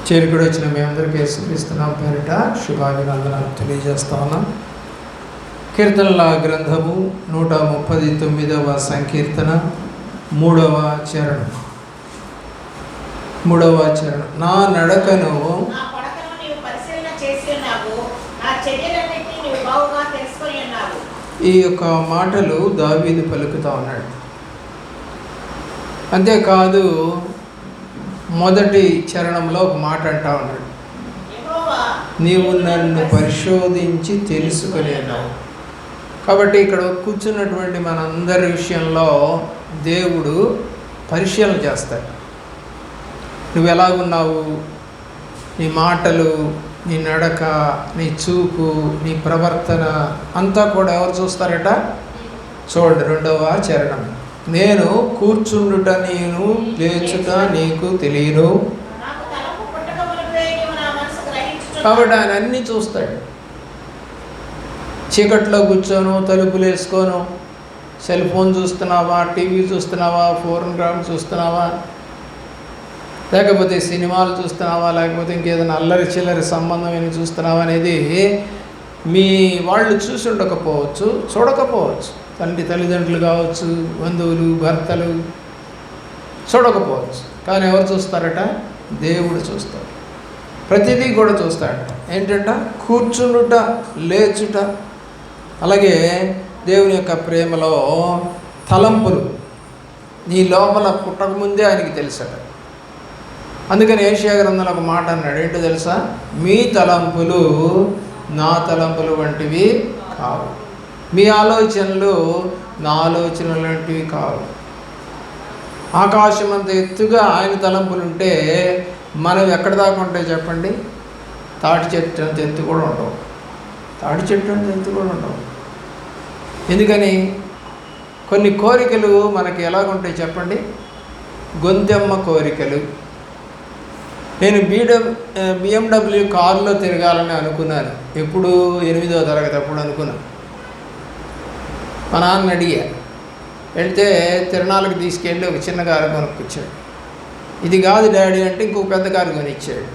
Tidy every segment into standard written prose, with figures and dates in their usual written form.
చేరుకుడు వచ్చిన మీ అందరికీ యేసుక్రీస్తున్నాం పేరిట శుభాభినందనాలు తెలియజేస్తా ఉన్నాం. కీర్తనల గ్రంథము 139వ సంకీర్తన 3వ చరణం. నా నడకను ఈ యొక్క మాటలు దావీదు పలుకుతా ఉన్నాడు. అంతేకాదు మొదటి చరణంలో ఒక మాట అంటా ఉన్నాడు, నీవు నన్ను పరిశోధించి తెలుసుకునేనావు. కాబట్టి ఇక్కడ కూర్చున్నటువంటి మనందరి విషయంలో దేవుడు పరిశీలన చేస్తాడు. నువ్వు ఎలాగున్నావు, నీ మాటలు, నీ నడక, నీ చూపు, నీ ప్రవర్తన అంతా కూడా ఎవరు చూస్తారట? చూడండి 2వ చరణం. నేను కూర్చుండుట నేను లేచుట నీకు తెలియను. కాబట్టి ఆయన అన్నీ చూస్తాడు. చీకట్లో కూర్చోను, తలుపులు వేసుకోను, సెల్ ఫోన్ చూస్తున్నావా, టీవీ చూస్తున్నావా, ఫోనోగ్రామ్ చూస్తున్నావా, లేకపోతే సినిమాలు చూస్తున్నావా, లేకపోతే ఇంకేదైనా అల్లరి చిల్లరి సంబంధమైన చూస్తున్నావా అనేది మీ వాళ్ళు చూసి ఉండకపోవచ్చు, చూడకపోవచ్చు. తల్లిదండ్రులు కావచ్చు, బంధువులు, భర్తలు చూడకపోవచ్చు. కానీ ఎవరు చూస్తారట? దేవుడు చూస్తాడు. ప్రతిదీ కూడా చూస్తాడట. ఏంటంట? కూర్చుండుట, లేచుట. అలాగే దేవుని యొక్క ప్రేమలో తలంపులు నీ లోపల పుట్టకముందే ఆయనకి తెలుసట. అందుకని యెషయా గ్రంథంలో ఒక మాట అన్నాడు. ఏంటో తెలుసా? మీ తలంపులు నా తలంపులు వంటివి కావు, మీ ఆలోచనలు నా ఆలోచనలు వంటివి కావు. ఆకాశం అంత ఎత్తుగా ఆయన తలంపులు ఉంటే మనం ఎక్కడ దాకా ఉంటాయి చెప్పండి? తాటి చెట్టు అంత ఎత్తు కూడా ఉండవు. తాటి చెట్టు అంత ఎత్తు కూడా ఉండవు. ఎందుకని? కొన్ని కోరికలు మనకి ఎలాగుంటాయి చెప్పండి? గొంతెమ్మ కోరికలు. నేను BMW కారులో తిరగాలని అనుకున్నాను. ఎప్పుడు 8వ తరగతి అప్పుడు అనుకున్నాను. మా నాన్న అడిగా, వెళ్తే తిరణాలకు తీసుకెళ్ళి ఒక చిన్న కారు కొనుక్కొచ్చాడు. ఇది కాదు డాడీ అంటే ఇంకొక పెద్ద కారు కొనిచ్చాడు.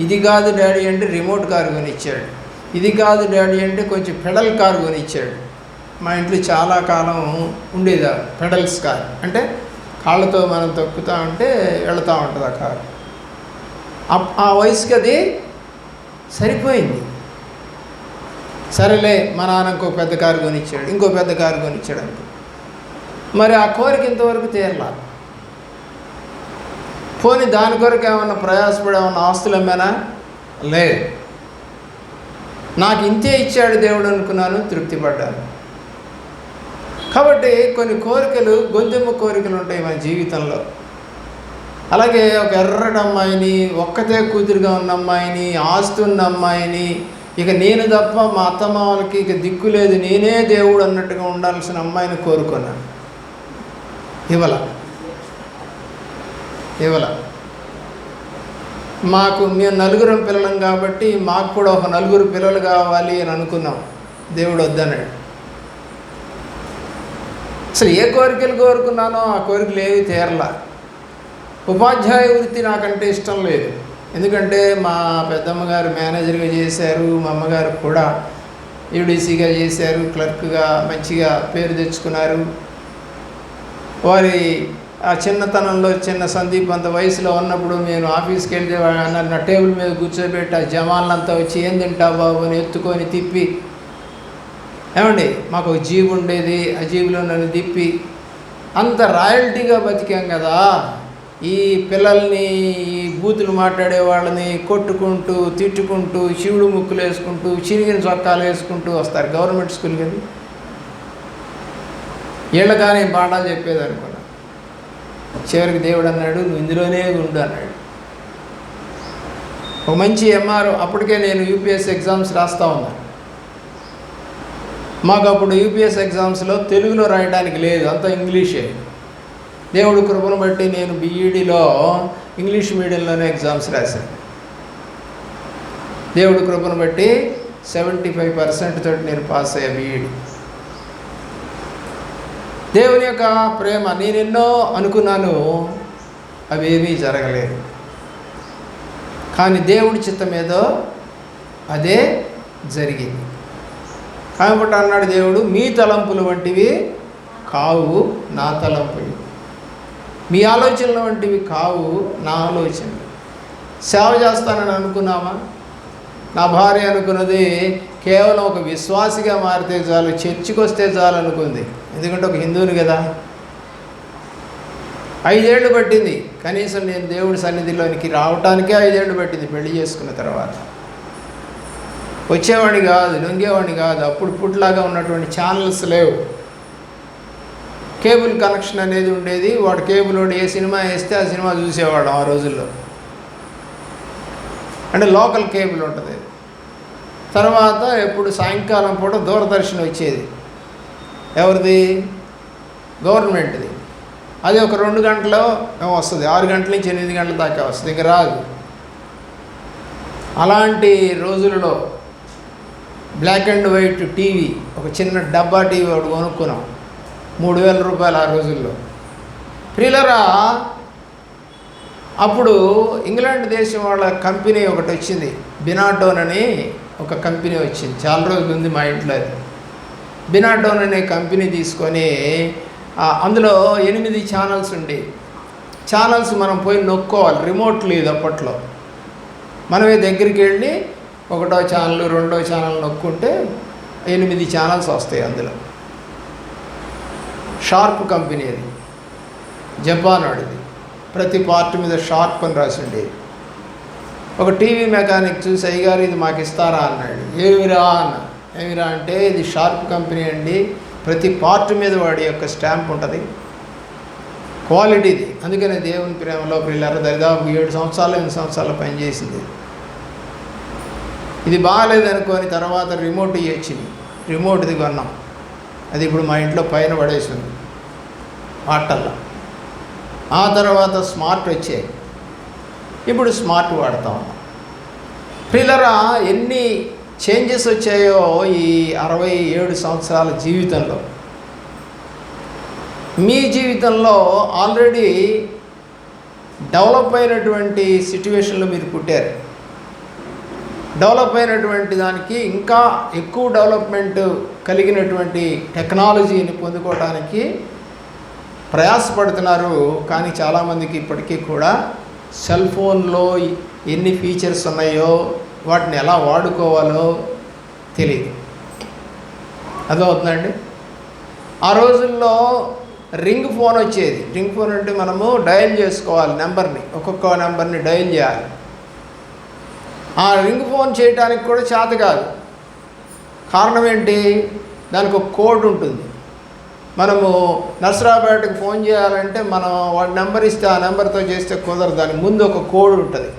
ఇది కాదు డాడీ అంటే రిమోట్ కారు కొనిచ్చాడు. ఇది కాదు డాడీ అంటే కొంచెం పెడల్ కారు కొనిచ్చాడు. మా ఇంట్లో చాలా కాలం ఉండేది పెడల్స్ కారు, అంటే కాళ్ళతో మనం తొక్కుతూ ఉంటే వెళుతూ ఉంటుంది ఆ కారు. ఆ వయసుకి అది సరిపోయింది. సరేలే, మా నాన్న ఇంకో పెద్ద కారు కొనిచ్చాడు, ఇంకో పెద్ద కారు కొనిచ్చాడు అనుకో. మరి ఆ కోరిక ఇంతవరకు తీరలా. పోనీ దాని కొరకు ఏమన్నా ప్రయాసపడి ఏమన్నా ఆస్తులు అమ్మానా? లేదు. నాకు ఇంతే ఇచ్చాడు దేవుడు అనుకున్నాను, తృప్తి పడ్డాను. కాబట్టి కొన్ని కోరికలు గొంతెమ్మ కోరికలు ఉంటాయి మన జీవితంలో. అలాగే ఒక ఎర్రటి అమ్మాయిని, ఒక్కతే కూతురుగా ఉన్న అమ్మాయిని, ఆస్తి ఉన్న అమ్మాయిని, ఇక నేను తప్ప మా అత్తమామలకి ఇక దిక్కు లేదు, నేనే దేవుడు అన్నట్టుగా ఉండాల్సిన అమ్మాయిని కోరుకున్నాను. ఇవ్వల మేము 4 పిల్లలం కాబట్టి మాకు కూడా ఒక 4 పిల్లలు కావాలి అని అనుకున్నాం. దేవుడు వద్దన్నాడు. అసలు ఏ కోరికలు కోరుకున్నానో ఆ కోరికలు ఏవి తీరలా. ఉపాధ్యాయ వృత్తి నాకంటే ఇష్టం లేదు. ఎందుకంటే మా పెద్దమ్మగారు మేనేజర్గా చేశారు, మా అమ్మగారు కూడా యూడీసీగా చేశారు, క్లర్క్గా మంచిగా పేరు తెచ్చుకున్నారు. వారి ఆ చిన్నతనంలో చిన్న సందీప్ అంత వయసులో ఉన్నప్పుడు నేను ఆఫీస్కి వెళ్తే నా టేబుల్ మీద కూర్చోబెట్టి ఆ జమాన్లంతా వచ్చి ఏం తింటావు బాబు అని ఎత్తుకొని తిప్పి, ఏమండి మాకు ఒక జీబు ఉండేది, ఆ జీబులో నన్ను తిప్పి అంత రాయల్టీగా బతికాం కదా. ఈ పిల్లల్ని, ఈ బూతులు మాట్లాడే వాళ్ళని కొట్టుకుంటూ, తిట్టుకుంటూ, శివుడు ముక్కులు వేసుకుంటూ, చిరిగిన చొక్కాలు వేసుకుంటూ వస్తారు గవర్నమెంట్ స్కూల్కి వెళ్ళి. వీళ్ళ కానీ పాఠాలు చెప్పేది అనుకున్నా. చివరికి దేవుడు అన్నాడు, నువ్వు ఇందులోనే ఉండు అన్నాడు. ఒక మంచి ఎంఆర్ఓ, అప్పటికే నేను యూపీఎస్సీ ఎగ్జామ్స్ రాస్తూ ఉన్నాను. మాకు అప్పుడు యూపీఎస్సీ ఎగ్జామ్స్లో తెలుగులో రాయడానికి లేదు, అంతా ఇంగ్లీషే. దేవుడు కృపను బట్టి నేను బీఈడీలో ఇంగ్లీష్ మీడియంలోనే ఎగ్జామ్స్ రాశాను. దేవుడు కృపను బట్టి 75% తోటి నేను పాస్ అయ్యా బీఈడీ. దేవుని యొక్క ప్రేమ నేనెన్నో అనుకున్నాను, అవేమీ జరగలేదు. కానీ దేవుడి చిత్తం ఏదో అదే జరిగింది. కాబట్టి అన్నాడు దేవుడు, మీ తలంపులు వంటివి కావు నా తలంపులు, మీ ఆలోచనలు వంటివి కావు నా ఆలోచనలు. సేవ చేస్తానని అనుకున్నామా? నా భార్య అనుకున్నది కేవలం ఒక విశ్వాసిగా మారితే చాలు, చర్చికి వస్తే చాలు అనుకుంది. ఎందుకంటే ఒక హిందువుని కదా. 5 ఏళ్ళు పట్టింది కనీసం నేను దేవుడి సన్నిధిలోనికి రావటానికే 5 ఏళ్ళు పట్టింది పెళ్లి చేసుకున్న తర్వాత. వచ్చేవాడిని కాదు, లొంగేవాడిని కాదు. అప్పుడు పుట్లాగా ఉన్నటువంటి ఛానల్స్ లేవు, కేబుల్ కనెక్షన్ అనేది ఉండేది. వాడు కేబుల్ వాడు ఏ సినిమా వేస్తే ఆ సినిమా చూసేవాడు ఆ రోజుల్లో. అంటే లోకల్ కేబుల్ ఉంటుంది. తర్వాత ఎప్పుడు సాయంకాలం పూట దూరదర్శన్ వచ్చేది. ఎవరిది? గవర్నమెంట్ది. అది ఒక 2 గంటలో వస్తుంది, 6 గంటల నుంచి 8 గంటల దాకా వస్తుంది, ఇంకా రాదు. అలాంటి రోజులలో బ్లాక్ అండ్ వైట్ టీవీ, ఒక చిన్న డబ్బా టీవీ ఒకటి కొనుక్కున్నాం, 3000 రూపాయలు ఆ రోజుల్లో. ప్రియులరా, అప్పుడు ఇంగ్లాండ్ దేశం వాళ్ళ కంపెనీ ఒకటి వచ్చింది, బినాటోన్ అని ఒక కంపెనీ వచ్చింది. చాలా రోజులు ఉంది మా ఇంట్లో. అది బినాటోన్ అనే కంపెనీ తీసుకొని అందులో 8 ఛానల్స్ ఉండేవి. ఛానల్స్ మనం పోయి నొక్కోవాలి, రిమోట్ లేదు అప్పట్లో. మనమే దగ్గరికి వెళ్ళి 1వ ఛానల్ 2వ ఛానల్ నొక్కుంటే 8 ఛానల్స్ వస్తాయి అందులో. షార్ప్ కంపెనీ అది, జపాన్ వాడిది. ప్రతి పార్ట్ మీద షార్ప్ అని రాసి ఉండేది. ఒక టీవీ మెకానిక్ చూసి, అయ్యగారు ఇది మాకు ఇస్తారా అన్నాడు. ఏమిరా అన్న. ఏమిరా అంటే, ఇది షార్ప్ కంపెనీ అండి, ప్రతి పార్ట్ మీద వాడి యొక్క స్టాంప్ ఉంటుంది, క్వాలిటీది. అందుకనే దేవుని ప్రేమలో పిల్లలు దాదాపు 7 సంవత్సరాలు 8 సంవత్సరాలు పనిచేసింది. ఇది బాగాలేదనుకొని తర్వాత రిమోట్ ఇచ్చింది, రిమోట్ది కొన్నాం. అది ఇప్పుడు మా ఇంట్లో పైన పడేసింది వాటల్లో. ఆ తర్వాత స్మార్ట్ వచ్చాయి, ఇప్పుడు స్మార్ట్ వాడతాం. పిల్లరా, ఎన్ని చేంజెస్ వచ్చాయో ఈ 67 సంవత్సరాల జీవితంలో. మీ జీవితంలో ఆల్రెడీ డెవలప్ అయినటువంటి సిట్యువేషన్లో మీరు పుట్టారు. డెవలప్ అయినటువంటి దానికి ఇంకా ఎక్కువ డెవలప్మెంట్ కలిగినటువంటి టెక్నాలజీని పొందుకోవడానికి ప్రయాసపడుతున్నారు. కానీ చాలామందికి ఇప్పటికీ కూడా సెల్ ఫోన్లో ఎన్ని ఫీచర్స్ ఉన్నాయో, వాటిని ఎలా వాడుకోవాలో తెలియదు. అదవుతుందండి. ఆ రోజుల్లో రింగ్ ఫోన్ వచ్చేది. రింగ్ ఫోన్ అంటే మనము డయల్ చేసుకోవాలి నెంబర్ని, ఒక్కొక్క నెంబర్ని డయల్ చేయాలి. ఆ రింగ్ ఫోన్ చేయడానికి కూడా చేత కాదు. కారణం ఏంటి? దానికి ఒక కోడ్ ఉంటుంది. మనము నర్సరాపేటకి ఫోన్ చేయాలంటే మనం వాడి నెంబర్ ఇస్తే ఆ నెంబర్తో చేస్తే కుదరదు. దానికి ముందు ఒక కోడ్ ఉంటుంది.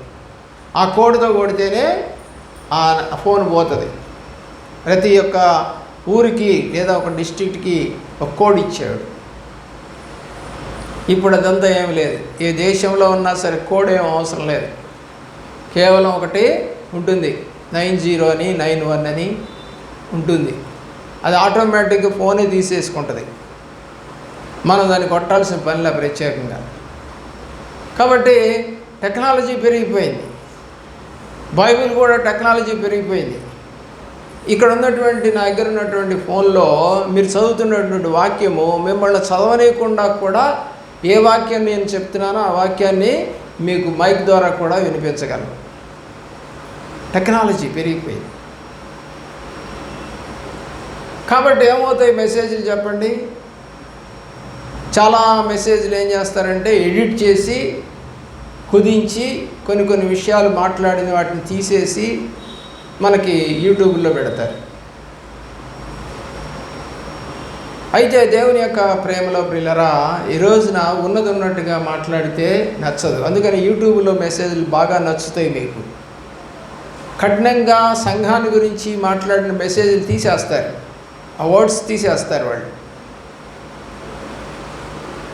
ఆ కోడ్తో కొడితేనే ఆ ఫోన్ పోతుంది. ప్రతి ఒక్క ఊరికి లేదా ఒక డిస్ట్రిక్ట్కి ఒక కోడ్ ఇచ్చాడు. ఇప్పుడు అదంతా ఏమి లేదు. ఏ దేశంలో ఉన్నా సరే కోడ్ ఏం అవసరం లేదు. కేవలం ఒకటి ఉంటుంది, 90 అని 91 అని ఉంటుంది. అది ఆటోమేటిక్గా ఫోనే తీసేసుకుంటుంది. మనం దాన్ని కొట్టాల్సిన పనిలా ప్రత్యేకంగా. కాబట్టి టెక్నాలజీ పెరిగిపోయింది. బైబిల్ కూడా టెక్నాలజీ పెరిగిపోయింది. ఇక్కడ ఉన్నటువంటి నా దగ్గర ఉన్నటువంటి ఫోన్లో మీరు చదువుతున్నటువంటి వాక్యము మిమ్మల్ని చదవనీయకుండా కూడా ఏ వాక్యం నేను చెప్తున్నానో ఆ వాక్యాన్ని మీకు మైక్ ద్వారా కూడా వినిపించగలను. టెక్నాలజీ పెరిగిపోయింది. కాబట్టి ఏమవుతాయి మెసేజ్లు చెప్పండి? చాలా మెసేజ్లు ఏం చేస్తారంటే ఎడిట్ చేసి కుదించి కొన్ని విషయాలు మాట్లాడిన వాటిని తీసేసి మనకి యూట్యూబ్లో పెడతారు. అయితే దేవుని యొక్క ప్రేమలో ప్రియులరా, ఈ రోజున ఉన్నట్టుగా మాట్లాడితే నచ్చదు. అందుకని యూట్యూబ్లో మెసేజ్లు బాగా నచ్చుతాయి మీకు. కఠినంగా సంఘాన్ని గురించి మాట్లాడిన మెసేజ్లు తీసేస్తారు, ఆ వర్డ్స్ తీసేస్తారు వాళ్ళు.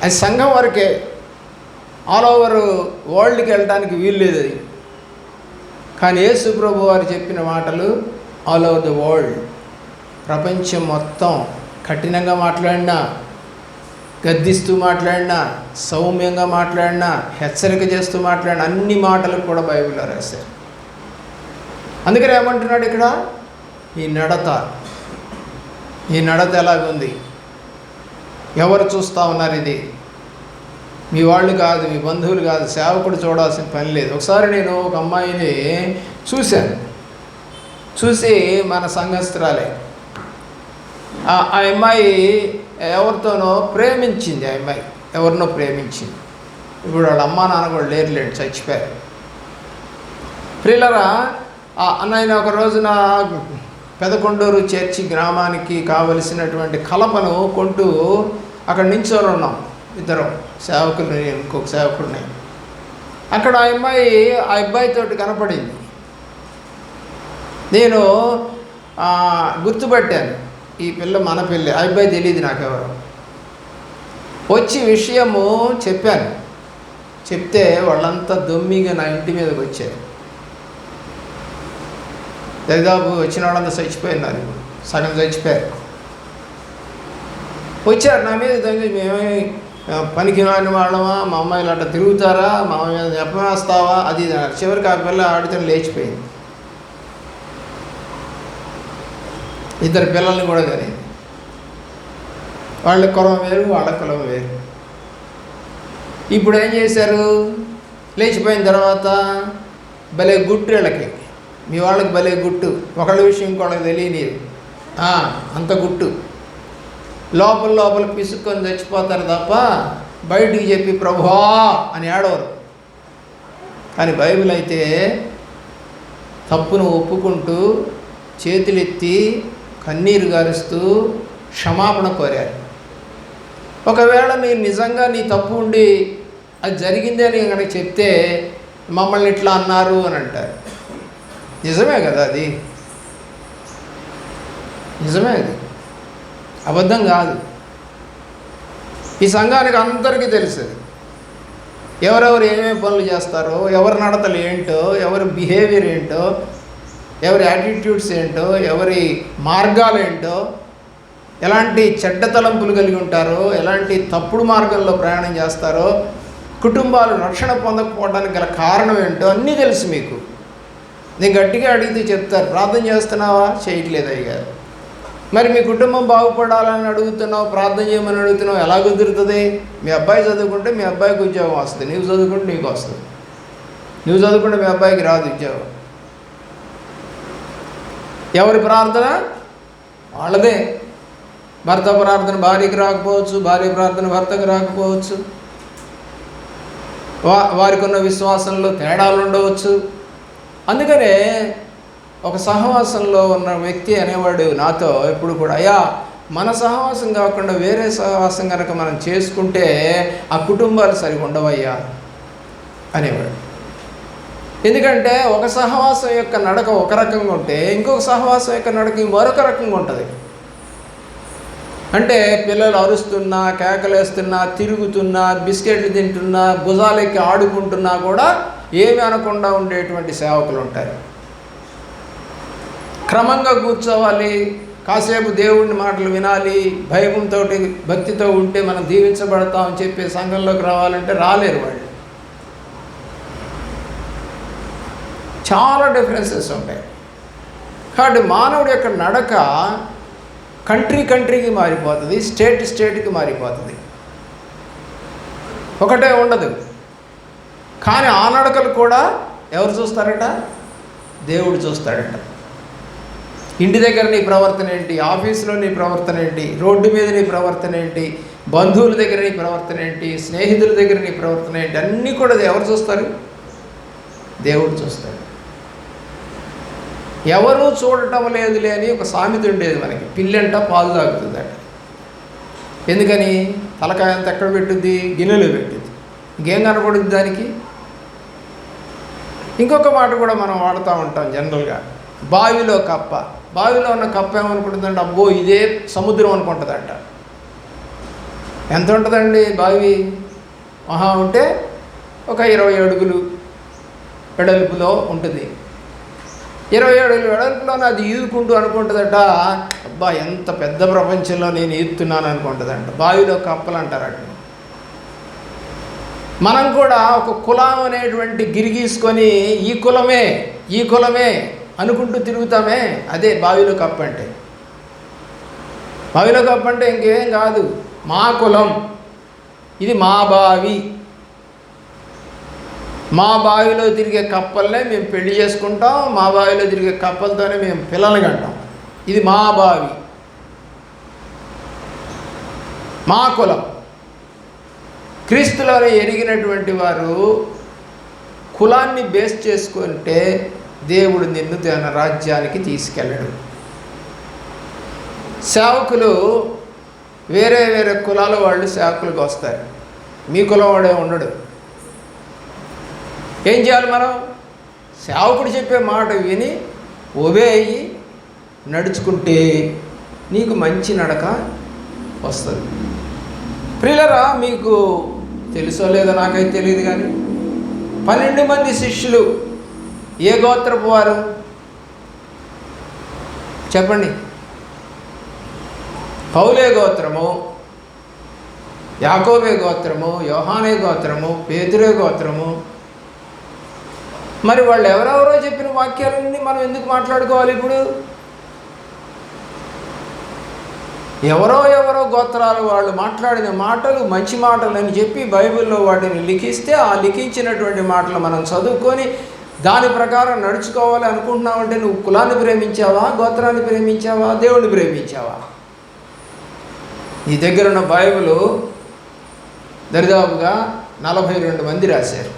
అది సంఘం వరకే, ఆల్ ఓవర్ వరల్డ్కి వెళ్ళడానికి వీలు లేదు అది. కానీ యేసు ప్రభు వారు చెప్పిన మాటలు ఆల్ ఓవర్ ద వరల్డ్, ప్రపంచం మొత్తం కఠినంగా మాట్లాడినా, గద్దిస్తూ మాట్లాడినా, సౌమ్యంగా మాట్లాడినా, హెచ్చరిక చేస్తూ మాట్లాడినా అన్ని మాటలు కూడా బైబిల్లో రాశారు. అందుకని ఏమంటున్నాడు ఇక్కడ, ఈ నడత ఎలాగుంది, ఎవరు చూస్తూ ఉన్నారు? ఇది మీ వాళ్ళు కాదు, మీ బంధువులు కాదు, సేవకుడు చూడాల్సిన పని లేదు. ఒకసారి నేను ఒక అమ్మాయిని చూసి మన సంఘస్థురాలే, ఆ అమ్మాయి ఎవరితోనో ప్రేమించింది. ఆ అమ్మాయి ఎవరినో ప్రేమించింది. ఇప్పుడు వాళ్ళ అమ్మా నాన్న కూడా లేరులేండి, చచ్చిపోయారు. ప్రియులరా, అన్నయ్య ఒక రోజున పెదకొండూరు చర్చి గ్రామానికి కావలసినటువంటి కలపను కొంటూ అక్కడ నించొని ఉన్నాం, ఇద్దరం సేవకులు, ఇంకొక సేవకుడిని. అక్కడ ఆ అబ్బాయితోటి కనపడింది. నేను గుర్తుపట్టాను, ఈ పిల్ల మన పిల్ల. ఆ అబ్బాయి తెలియదు నాకెవరు. వచ్చి విషయము చెప్పాను. చెప్తే వాళ్ళంతా దొమ్మిగా నా ఇంటి మీదకి వచ్చారు. దాదాపు వచ్చిన వాళ్ళంతా చచ్చిపోయినారు, సగం చచ్చిపోయారు. వచ్చారు నా మీద, మేమే పనికి రాని వాళ్ళమా, మా అమ్మాయిలు అట్లా తిరుగుతారా, మా మీద చెప్పమేస్తావా, అది చివరికి ఆ పిల్ల ఆడితో లేచిపోయింది. ఇద్దరు పిల్లల్ని కూడా కానీ, వాళ్ళ కులం వేరు, వాళ్ళ కులం వేరు. ఇప్పుడు ఏం చేశారు, లేచిపోయిన తర్వాత భలే గుట్టు వీళ్ళకి, మీ వాళ్ళకి భలే గుట్టు, ఒకళ్ళ విషయం ఇంకోళ్ళకి తెలియనిది, అంత గుట్టు. లోపల పిసుక్కొని చచ్చిపోతారు తప్ప బయటికి చెప్పి ప్రభువా అని ఏడవరు. కానీ బైబిల్ అయితే తప్పును ఒప్పుకుంటూ చేతులెత్తి కన్నీరు గారుస్తూ క్షమాపణ కోరారు. ఒకవేళ నేను నిజంగా నీ తప్పు ఉండి అది జరిగింది అని కనుక చెప్తే మమ్మల్ని ఇట్లా అన్నారు అని అంటారు. నిజమే కదా, అది నిజమే, అది అబద్ధం కాదు. ఈ సంఘానికి అందరికీ తెలుసు ఎవరెవరు ఏమేమి పనులు చేస్తారో, ఎవరి నడతలు ఏంటో, ఎవరి బిహేవియర్ ఏంటో, ఎవరి యాటిట్యూడ్స్ ఏంటో, ఎవరి మార్గాలు ఏంటో, ఎలాంటి చెడ్డ తలంపులు కలిగి ఉంటారో, ఎలాంటి తప్పుడు మార్గంలో ప్రయాణం చేస్తారో, కుటుంబాలు రక్షణ పొందకపోవడానికి గల కారణం ఏంటో అన్నీ తెలుసు మీకు. నేను గట్టిగా అడిగితే చెప్తారు, ప్రార్థన చేస్తున్నావా, చేయట్లేదు అయ్యారు. మరి మీ కుటుంబం బాగుపడాలని అడుగుతున్నావు, ప్రార్థన చేయమని అడుగుతున్నావు, ఎలా కుదురుతుంది? మీ అబ్బాయి చదువుకుంటే మీ అబ్బాయికి ఉద్యోగం వస్తుంది, నువ్వు చదువుకుంటే నీకు వస్తుంది. నువ్వు చదువుకుంటే మీ అబ్బాయికి రాదు ఉద్యోగం. ఎవరి ప్రార్థన వాళ్ళదే. భర్త ప్రార్థన భార్యకి రాకపోవచ్చు, భార్య ప్రార్థన భర్తకు రాకపోవచ్చు, వారికి ఉన్న విశ్వాసంలో తేడాలు ఉండవచ్చు. అందుకనే ఒక సహవాసంలో ఉన్న వ్యక్తి అనేవాడు నాతో ఎప్పుడు కూడా, అయ్యా మన సహవాసం కాకుండా వేరే సహవాసం కనుక మనం చేసుకుంటే ఆ కుటుంబాలు సరిగా ఉండవయ్యా అనేవాడు. ఎందుకంటే ఒక సహవాసం యొక్క నడక ఒక రకంగా ఉంటే ఇంకొక సహవాసం యొక్క నడక మరొక రకంగా ఉంటుంది. అంటే పిల్లలు అరుస్తున్నా, కేకలేస్తున్నా, తిరుగుతున్నా, బిస్కెట్లు తింటున్నా, భుజాలెక్కి ఆడుకుంటున్నా కూడా ఏమి అనకుండా ఉండేటువంటి సేవకులు ఉంటారు. క్రమంగా కూర్చోవాలి, కాసేపు దేవుడిని మాటలు వినాలి, భయంతో భక్తితో ఉంటే మనం దీవించబడతామని చెప్పి సంఘంలోకి రావాలంటే రాలేరు వాళ్ళు. చాలా డిఫరెన్సెస్ ఉంటాయి. కాబట్టి మానవుడి యొక్క నడక కంట్రీకి మారిపోతుంది, స్టేట్కి మారిపోతుంది, ఒకటే ఉండదు. కానీ ఆ నడకలు కూడా ఎవరు చూస్తారట? దేవుడు చూస్తాడట. ఇంటి దగ్గర నీ ప్రవర్తన ఏంటి, ఆఫీసులో నీ ప్రవర్తన ఏంటి, రోడ్డు మీద నీ ప్రవర్తన ఏంటి, బంధువుల దగ్గర నీ ప్రవర్తన ఏంటి, స్నేహితుల దగ్గర నీ ప్రవర్తన ఏంటి, అన్నీ కూడా ఎవరు చూస్తారు? దేవుడు చూస్తాడు. ఎవరూ చూడటం లేదులే అని ఒక సామెత ఉండేది మనకి, పిల్లంట పాలు తాగుతుందట. ఎందుకని? తలకాయ అంత ఎక్కడ పెట్టుద్ది? గిన్నెలో పెట్టుద్ది. ఇంకేం కనపడుద్ది దానికి? ఇంకొక మాట కూడా మనం వాడుతూ ఉంటాం జనరల్గా, బావిలో కప్ప. బావిలో ఉన్న కప్ప ఏమనుకుంటుందంటే, అబ్బో ఇదే సముద్రం అనుకుంటుందంట. ఎంత ఉంటుందండి బావి? మహా ఉంటే ఒక 20 అడుగులు వెడల్పులో ఉంటుంది. 20 అడుగులు వెడల్పులోనే అది ఈదుకుంటూ అనుకుంటుందట, అబ్బా ఎంత పెద్ద ప్రపంచంలో నేను ఈదుతున్నాను అనుకుంటుందంట. బావిలో కప్పలు అంటారట. మనం కూడా ఒక కులం అనేటువంటి గిరిగీసుకొని ఈ కులమే అనుకుంటూ తిరుగుతామే, అదే బావిలో కప్పు అంటే. బావిలో కప్పు అంటే ఇంకేం కాదు, మా కులం, ఇది మా బావి, మా బావిలో తిరిగే కప్పలనే మేము పెళ్లి చేసుకుంటాం, మా బావిలో తిరిగే కప్పలతోనే మేము పిల్లల్ని కంటాం, ఇది మా బావి, మా కులం. క్రీస్తులో ఎరిగినటువంటి వారు కులాన్ని బేస్ చేసుకుంటే దేవుడు నిన్ను తన రాజ్యానికి తీసుకెళ్ళడు. సేవకులు వేరే వేరే కులాల వాళ్ళు సేవకులకు వస్తారు, మీ కులం వాడే ఉండడు. ఏం చేయాలి మనం? సేవకుడు చెప్పే మాట విని ఒబే అయ్యి నడుచుకుంటే నీకు మంచి నడక వస్తుంది. ప్రియులరా, మీకు తెలుసో లేదో నాకైతే తెలియదు కానీ 12 మంది శిష్యులు ఏ గోత్రపు వారు చెప్పండి? పౌలే గోత్రము, యాకోబే గోత్రము, యోహానే గోత్రము, పేతురే గోత్రము. మరి వాళ్ళు ఎవరెవరో చెప్పిన వాక్యాలన్నీ మనం ఎందుకు మాట్లాడుకోవాలి ఇప్పుడు? ఎవరో గోత్రాలు వాళ్ళు మాట్లాడిన మాటలు మంచి మాటలు అని చెప్పి బైబిల్లో వాటిని లిఖిస్తే, ఆ లిఖించినటువంటి మాటలు మనం చదువుకొని దాని ప్రకారం నడుచుకోవాలి అనుకుంటున్నావంటే నువ్వు కులాన్ని ప్రేమించావా, గోత్రాన్ని ప్రేమించావా, దేవుడిని ప్రేమించావా? ఈ దగ్గర ఉన్న బైబిల్ దరిదాపుగా 42 మంది రాశారు.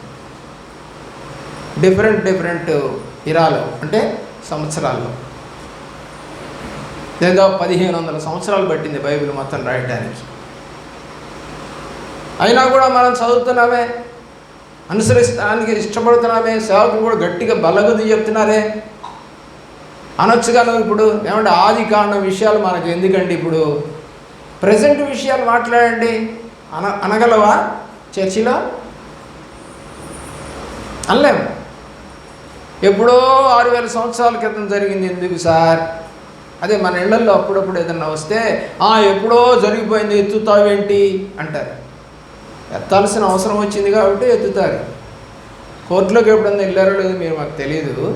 డిఫరెంట్ ఇరాలు అంటే సంవత్సరాల్లో. దాదాపు 1500 సంవత్సరాలు పట్టింది బైబిల్ మొత్తం రాయడానికి. అయినా కూడా మనం చదువుతున్నామే, అనుసరిస్తానికి ఇష్టపడుతున్నామే, సేవకులు కూడా గట్టిగా బల్లగుద్ది చెప్తున్నారే అనొచ్చుగా. నువ్వు ఇప్పుడు ఏమంటే ఆది కాండం విషయాలు మనకు ఎందుకండి, ఇప్పుడు ప్రజెంట్ విషయాలు మాట్లాడండి అనగలవా చర్చిలో? అనలేము. ఎప్పుడో 6000 సంవత్సరాల క్రితం జరిగింది ఎందుకు సార్? అదే మన ఇళ్లలో అప్పుడప్పుడు ఏదన్నా వస్తే ఎప్పుడో జరిగిపోయింది ఎత్తుతావేంటి అంటారు. ఎత్తాల్సిన అవసరం వచ్చింది కాబట్టి ఎత్తుతారు. కోర్టులోకి ఎప్పుడన్నా వెళ్ళారో లేదు మీరు మాకు తెలియదు.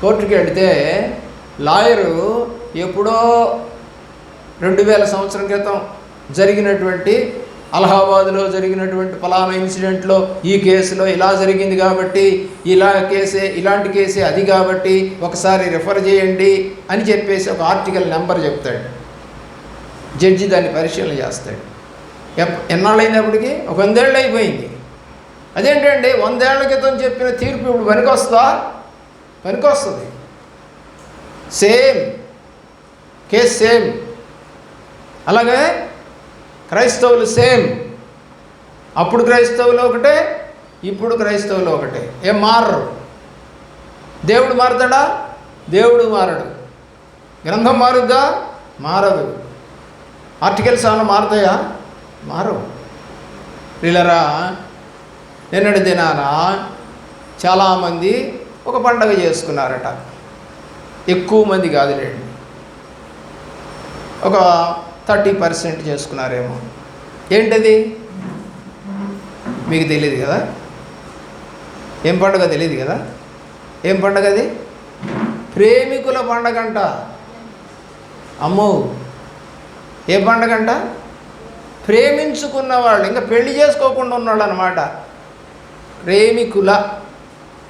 కోర్టుకి వెళితే లాయరు ఎప్పుడో 2000 సంవత్సరం క్రితం జరిగినటువంటి అలహాబాద్లో జరిగినటువంటి ఫలానా ఇన్సిడెంట్లో ఈ కేసులో ఇలా జరిగింది కాబట్టి ఇలాంటి కేసే అది కాబట్టి ఒకసారి రిఫర్ చేయండి అని చెప్పేసి ఒక ఆర్టికల్ నెంబర్ చెప్తాడు. జడ్జి దాన్ని పరిశీలన చేస్తాడు. ఎన్నాళ్ళైంది అప్పటికి? ఒక 100 ఏళ్ళు అయిపోయింది. అదేంటండి 100 ఏళ్ల క్రితం చెప్పిన తీర్పు ఇప్పుడు పనికొస్తుందా? పనికొస్తుంది. Same case same. అలాగే క్రైస్తవులు సేమ్. అప్పుడు క్రైస్తవులు ఒకటే, ఇప్పుడు క్రైస్తవులు ఒకటే. ఏం మారరు. దేవుడు మారుతాడా? దేవుడు మారడు. గ్రంథం మారుద్దా? మారదు. ఆర్టికల్స్ ఏమైనా మారుతాయా? మారవు. వీళ్ళరా నిన్నటి దినాన చాలామంది ఒక పండగ చేసుకున్నారట. ఎక్కువ మంది కాదులేండి, ఒక 30% చేసుకున్నారేమో. ఏంటది మీకు తెలియదు కదా? ఏం పండుగ తెలియదు కదా? ఏం పండుగ అది? ప్రేమికుల పండగ అంట. అమ్మో, ఏ పండగ అంట? ప్రేమించుకున్న వాళ్ళు, ఇంకా పెళ్లి చేసుకోకుండా ఉన్నాళ్ళు అన్నమాట. ప్రేమికుల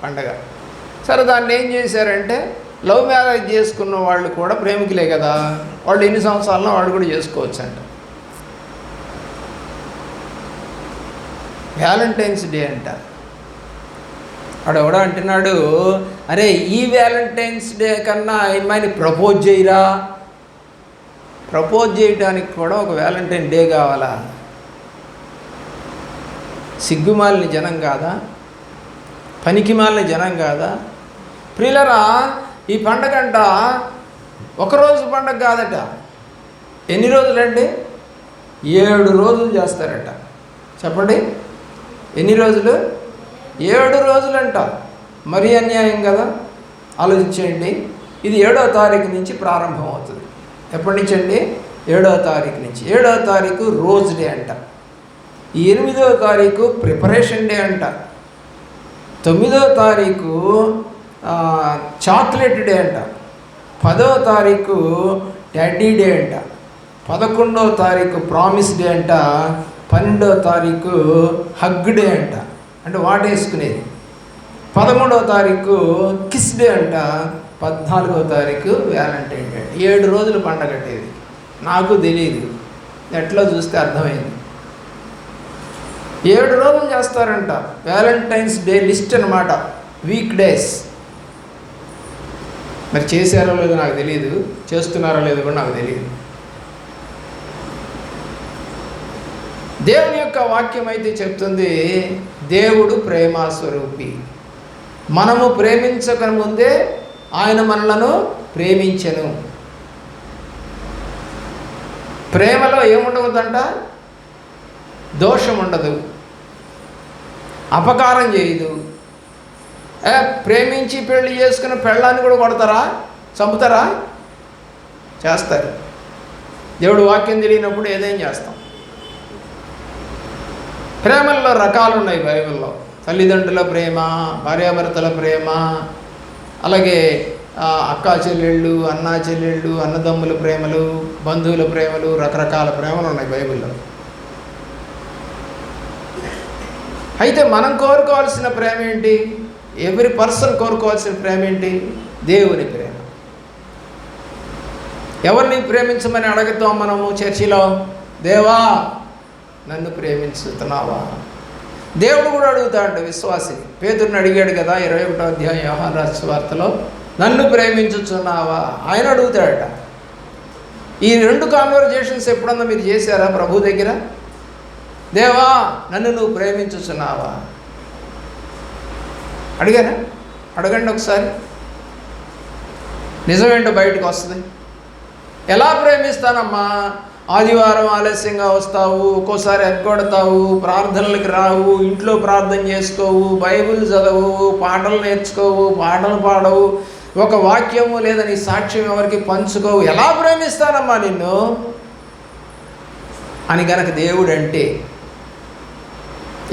పండగ. సరే, దాన్ని ఏం చేశారంటే లవ్ మ్యారేజ్ చేసుకున్న వాళ్ళు కూడా ప్రేమికులే కదా, వాళ్ళు ఎన్ని సంవత్సరాల్లో వాళ్ళు కూడా చేసుకోవచ్చు అంట. వ్యాలంటైన్స్ డే అంట. వాడు ఎవడో అంటున్నాడు, అరే ఈ వ్యాలంటైన్స్ డే కన్నా అమ్మాయిని ప్రపోజ్ చేయరా? ప్రపోజ్ చేయడానికి కూడా ఒక వ్యాలంటైన్ డే కావాలా? సిగ్గుమాలిన జనం కాదా? పనికిమాలిన జనం కాదా? ప్రియులరా, ఈ పండగ అంట ఒకరోజు పండగ కాదట. ఎన్ని రోజులండి? 7 రోజులు చేస్తారట. చెప్పండి, ఎన్ని రోజులు? 7 రోజులంట. మరీ అన్యాయం కదా? ఆలోచించండి. ఇది 7వ తారీఖు నుంచి ప్రారంభం అవుతుంది. ఎప్పటి నుంచి అండి? 7వ తారీఖు నుంచి. 7వ తారీఖు రోజ్ డే అంట. ఈ 8వ తారీఖు ప్రిపరేషన్ డే అంట. 9వ తారీఖు చాక్లెట్ డే అంట, 10వ తారీఖు డాడీ డే అంట, 11వ తారీఖు ప్రామిస్ డే అంట, 12వ తారీఖు హగ్ డే అంట, అంటే వాటేసుకునేది, 13వ తారీఖు కిస్ డే అంట, 14వ తారీఖు వ్యాలంటైన్ డే. 7 రోజులు పండగ కట్టేది. నాకు తెలియదు, ఎట్లా చూస్తే అర్థమైంది. 7 రోజులు చేస్తారంట. వ్యాలంటైన్స్ డే లిస్ట్ అనమాట, వీక్ డేస్. మరి చేశారో లేదో నాకు తెలియదు, చేస్తున్నారో లేదో కూడా నాకు తెలియదు. దేవుని యొక్క వాక్యం అయితే చెప్తుంది, దేవుడు ప్రేమ స్వరూపి. మనము ప్రేమించక ముందే ఆయన మనలను ప్రేమించెను. ప్రేమలో ఏముండవద్దంట? దోషం ఉండదు, అపకారం చేయదు. ప్రేమించి పెళ్లి చేసుకున్న పెళ్ళాన్ని కూడా కొడతారా, చంపుతారా? చేస్తారు. దేవుడు వాక్యం తెలియనప్పుడు ఏదేం చేస్తాం. ప్రేమల్లో రకాలు ఉన్నాయి బైబిల్లో. తల్లిదండ్రుల ప్రేమ, భార్యాభర్తల ప్రేమ, అలాగే అక్కా చెల్లెళ్ళు, అన్నా చెల్లెళ్ళు, అన్నదమ్ముల ప్రేమలు, బంధువుల ప్రేమలు, రకరకాల ప్రేమలు ఉన్నాయి బైబిల్లో. అయితే మనం కోరుకోవాల్సిన ప్రేమ ఏంటి? ఎవ్రీ పర్సన్ కోరుకోవాల్సిన ప్రేమ ఏంటి? దేవుని ప్రేమ. ఎవరిని ప్రేమించమని అడుగుతాం మనము చర్చిలో? దేవా నన్ను ప్రేమించుతున్నావా? దేవుడు కూడా అడుగుతాడు విశ్వాసిని. పేతురుని అడిగాడు కదా 21వ అధ్యాయం యోహాను రాసిన సువార్తలో, నన్ను ప్రేమించుచున్నావా? ఆయన అడుగుతాడట. ఈ 2 కాన్వర్జేషన్స్ ఎప్పుడన్నా మీరు చేశారా ప్రభు దగ్గర? దేవా నన్ను నువ్వు ప్రేమించుచున్నావా? అడిగారా? అడగండి ఒకసారి, నిజమేంటో బయటకు వస్తుంది. ఎలా ప్రేమిస్తానమ్మా? ఆదివారం ఆలస్యంగా వస్తావు, ఒక్కోసారి ఎగ్గొడతావు, ప్రార్థనలకు రావు, ఇంట్లో ప్రార్థన చేసుకోవు, బైబిల్ చదవవు, పాటలు నేర్చుకోవు, పాటలు పాడవు, ఒక వాక్యము లేదా నీ సాక్ష్యం ఎవరికి పంచుకోవు. ఎలా ప్రేమిస్తానమ్మా నిన్ను అని గనక దేవుడు అంటే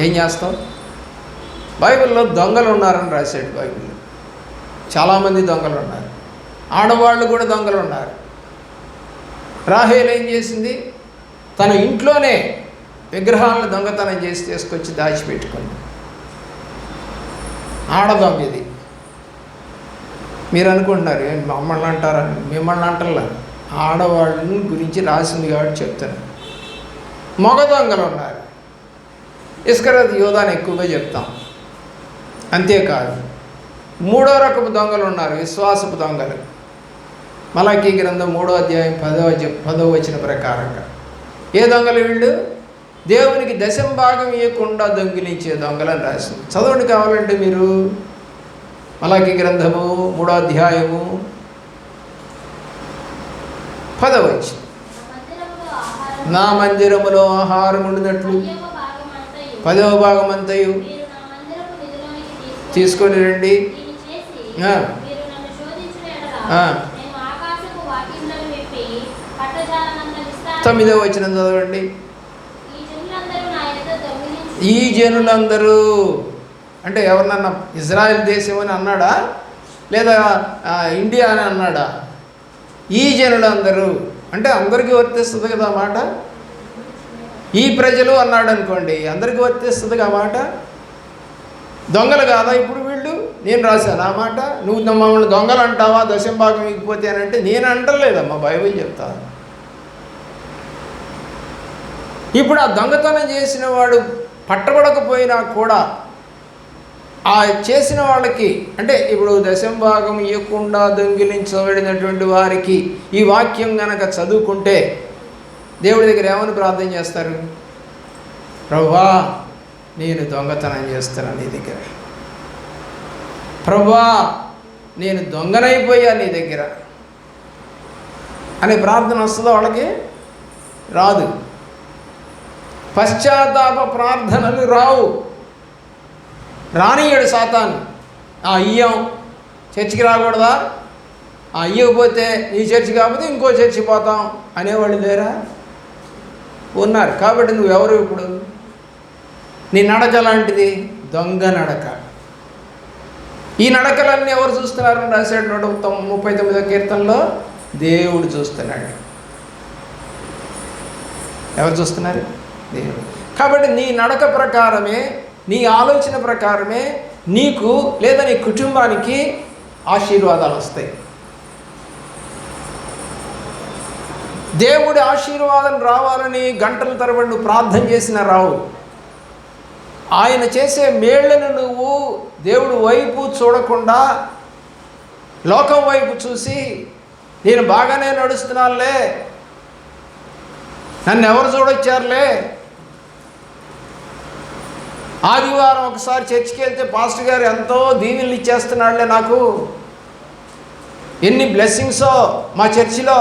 ఏం చేస్తావు? బైబిల్లో దొంగలు ఉన్నారని రాశాడు బైబిల్లో. చాలామంది దొంగలు ఉన్నారు, ఆడవాళ్ళు కూడా దొంగలు ఉన్నారు. రాహేలు ఏం చేసింది? తన ఇంట్లోనే విగ్రహాలను దొంగతనం చేసి తీసుకొచ్చి దాచిపెట్టుకుంది. ఆడదొంగ ఇది. మీరు అనుకుంటున్నారు మమ్మల్ని అంటారా? మిమ్మల్ని అంటలా, ఆడవాళ్ళని గురించి రాసింది కాబట్టి చెప్తాను. మగ దొంగలు ఉన్నారు. ఇస్కరియోతు యోధాని ఎక్కువగా చెప్తాం. అంతేకాదు 3వ రకపు దొంగలు ఉన్నారు, విశ్వాసపు దొంగలు. మలాకీ గ్రంథం 3వ అధ్యాయం 10వ వచన ప్రకారంగా ఏ దొంగలు వీళ్ళు? దేవునికి దశంభాగం ఇవ్వకుండా దొంగిలించే దొంగలని రాసింది. చదవండి కావాలంటే మీరు. మలాకీ గ్రంథము 3వ అధ్యాయము 10వ వచనం, నా మందిరములో ఆహారం ఉండినట్లు 10వ భాగం అంతయు తీసుకొని రండి. 9వ వచనం చదవండి. ఈ జనులందరూ అంటే ఎవరినన్నా ఇజ్రాయెల్ దేశం అని అన్నాడా, లేదా ఇండియా అని అన్నాడా? ఈ జనులందరూ అంటే అందరికీ వర్తిస్తుంది కదా ఆ మాట. ఈ ప్రజలు అన్నాడు అనుకోండి, అందరికీ వర్తిస్తుంది ఆ మాట. దొంగలు కాదా ఇప్పుడు వీళ్ళు? నేను రాశాను ఆ మాట. నువ్వు మమ్మల్ని దొంగలు అంటావా దశంభాగం ఇగిపోతే అని అంటే నేను అంటలేదమ్మా, బైబిల్ చెప్తా. ఇప్పుడు ఆ దొంగతనం చేసిన వాడు పట్టబడకపోయినా కూడా ఆ చేసిన వాళ్ళకి అంటే ఇప్పుడు దశంభాగం ఇవ్వకుండా దొంగిలించబడినటువంటి వారికి ఈ వాక్యం గనక చదువుకుంటే దేవుడి దగ్గర ఏమని ప్రార్థన చేస్తారు? ప్రభువా నేను దొంగతనం చేస్తాను నీ దగ్గర, ప్రభువా నేను దొంగనైపోయా నీ దగ్గర అనే ప్రార్థన వస్తుందో వాళ్ళకి? రాదు. పశ్చాత్తాప ప్రార్థనలు రావు. రానియడు సాతాను. అయ్యాం చర్చికి రాకూడదా? అయ్యకపోతే ఈ చర్చి కాకపోతే ఇంకో చర్చి పోతాం అనేవాళ్ళు లేరా? ఉన్నారు. కాబట్టి నువ్వెవరు ఇప్పుడు? నీ నడక లాంటిది, దొంగ నడక. ఈ నడకలన్నీ ఎవరు చూస్తున్నారని రాశాడు 139వ కీర్తనలో? దేవుడు చూస్తున్నాడు. ఎవరు చూస్తున్నారు? దేవుడు. కాబట్టి నీ నడక ప్రకారమే, నీ ఆలోచన ప్రకారమే నీకు లేదా నీ కుటుంబానికి ఆశీర్వాదాలు వస్తాయి. దేవుడి ఆశీర్వాదం రావాలని గంటల తరబడి నువ్వు ప్రార్థన చేసినా రావు. ఆయన చేసే మేళ్లను నువ్వు దేవుడి వైపు చూడకుండా లోకం వైపు చూసి నేను బాగానే నడుస్తున్నానులే, నన్ను ఎవరు చూడొచ్చారులే, ఆదివారం ఒకసారి చర్చికి వెళ్తే పాస్టర్ గారు ఎంతో దీవెనలు ఇచ్చేస్తున్నాడులే, నాకు ఎన్ని బ్లెస్సింగ్సో మా చర్చిలో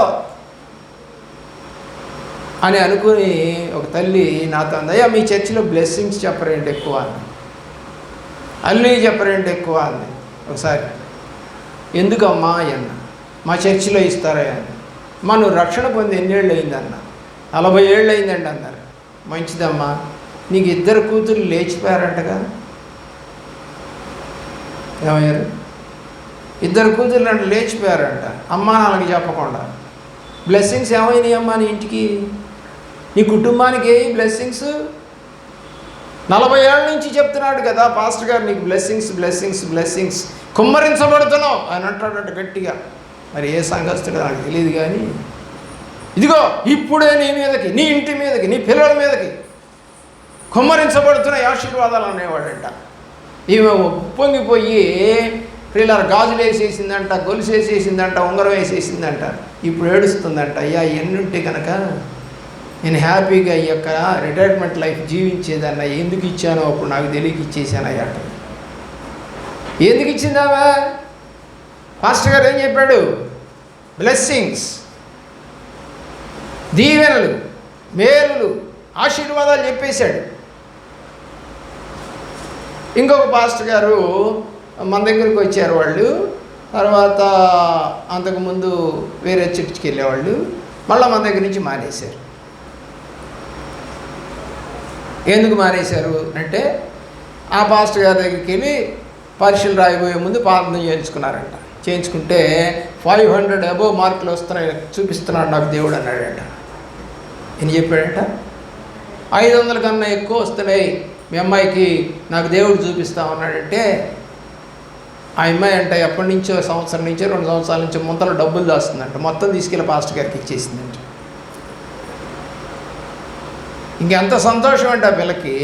అని అనుకుని ఒక తల్లి నాతో అంది, అయ్యా మీ చర్చిలో బ్లెస్సింగ్స్ చెప్పరేంటి ఎక్కువ అని, అల్లి చెప్పరేంటి ఎక్కువ అంది. ఒకసారి ఎందుకమ్మా అన్న, మా చర్చిలో ఇస్తారా అని. నువ్వు రక్షణ పొంది ఎన్నేళ్ళు అయిందన్న? 40 ఏళ్ళు అయిందండి అన్నారు. మంచిదమ్మా, నీకు 2 కూతుర్లు లేచిపోయారంటగా. ఏమయ్యారు? 2 కూతుర్లు అంటే లేచిపోయారంట, అమ్మా నాన్నకి చెప్పకుండా. బ్లెస్సింగ్స్ ఏమైనాయి అమ్మా నీ ఇంటికి, నీ కుటుంబానికి ఏ బ్లెస్సింగ్స్? 40 ఏళ్ళ నుంచి చెప్తున్నాడు కదా పాస్టర్ గారు, నీకు బ్లెస్సింగ్స్ బ్లెస్సింగ్స్ బ్లెస్సింగ్స్, కుమ్మరించబడుతున్నావు అని అంటాడంట గట్టిగా. మరి ఏ సంఘస్థుడో నాకు తెలియదు, కానీ ఇదిగో ఇప్పుడే నీ మీదకి, నీ ఇంటి మీదకి, నీ పిల్లల మీదకి కుమ్మరించబడుతున్న ఆశీర్వాదాలు అనేవాడంట. ఈమె పొంగిపోయి పిల్లల గాజులు వేసేసిందంట, గొలుసు వేసేసిందంట, ఉంగరం వేసేసిందంట. ఇప్పుడు ఏడుస్తుందంట, అయ్యా ఎన్నుంటే కనుక నేను హ్యాపీగా ఈ యొక్క రిటైర్మెంట్ లైఫ్ జీవించేదన్న, ఎందుకు ఇచ్చానో అప్పుడు నాకు తెలియక ఇచ్చేసానయ్యా. ఎందుకు ఇచ్చిందావా? పాస్టర్ గారు ఏం చెప్పాడు? బ్లెస్సింగ్స్, దీవెనలు, మేలులు, ఆశీర్వాదాలు చెప్పేశాడు. ఇంకొక పాస్టర్ గారు మన దగ్గరికి వచ్చారు. వాళ్ళు తర్వాత అంతకుముందు వేరే చర్చికి వెళ్ళేవాళ్ళు, మళ్ళీ మన దగ్గర నుంచి మానేశారు. ఎందుకు మానేశారు అంటే, ఆ పాస్టర్ గారి దగ్గరికి వెళ్ళి పరీక్షలు రాయిపోయే ముందు ప్రార్థన చేయించుకున్నారంట. చేయించుకుంటే 500 అబోవ్ మార్కులు వస్తున్నాయి, చూపిస్తున్నాడు నాకు దేవుడు అన్నాడంట. ఏం చెప్పాడంట? 500 కన్నా ఎక్కువ వస్తున్నాయి మీ అమ్మాయికి, నాకు దేవుడు చూపిస్తామన్నాడంటే, ఆ అమ్మాయి అంట ఎప్పటి నుంచో, సంవత్సరం నుంచో 2 సంవత్సరాల నుంచో ముంతలో డబ్బులు దాస్తుందంట. మొత్తం తీసుకెళ్ళి పాస్టర్ గారికి ఇచ్చేసిందంట. ఇంకెంత సంతోషం అంటే ఆ పిల్లకి,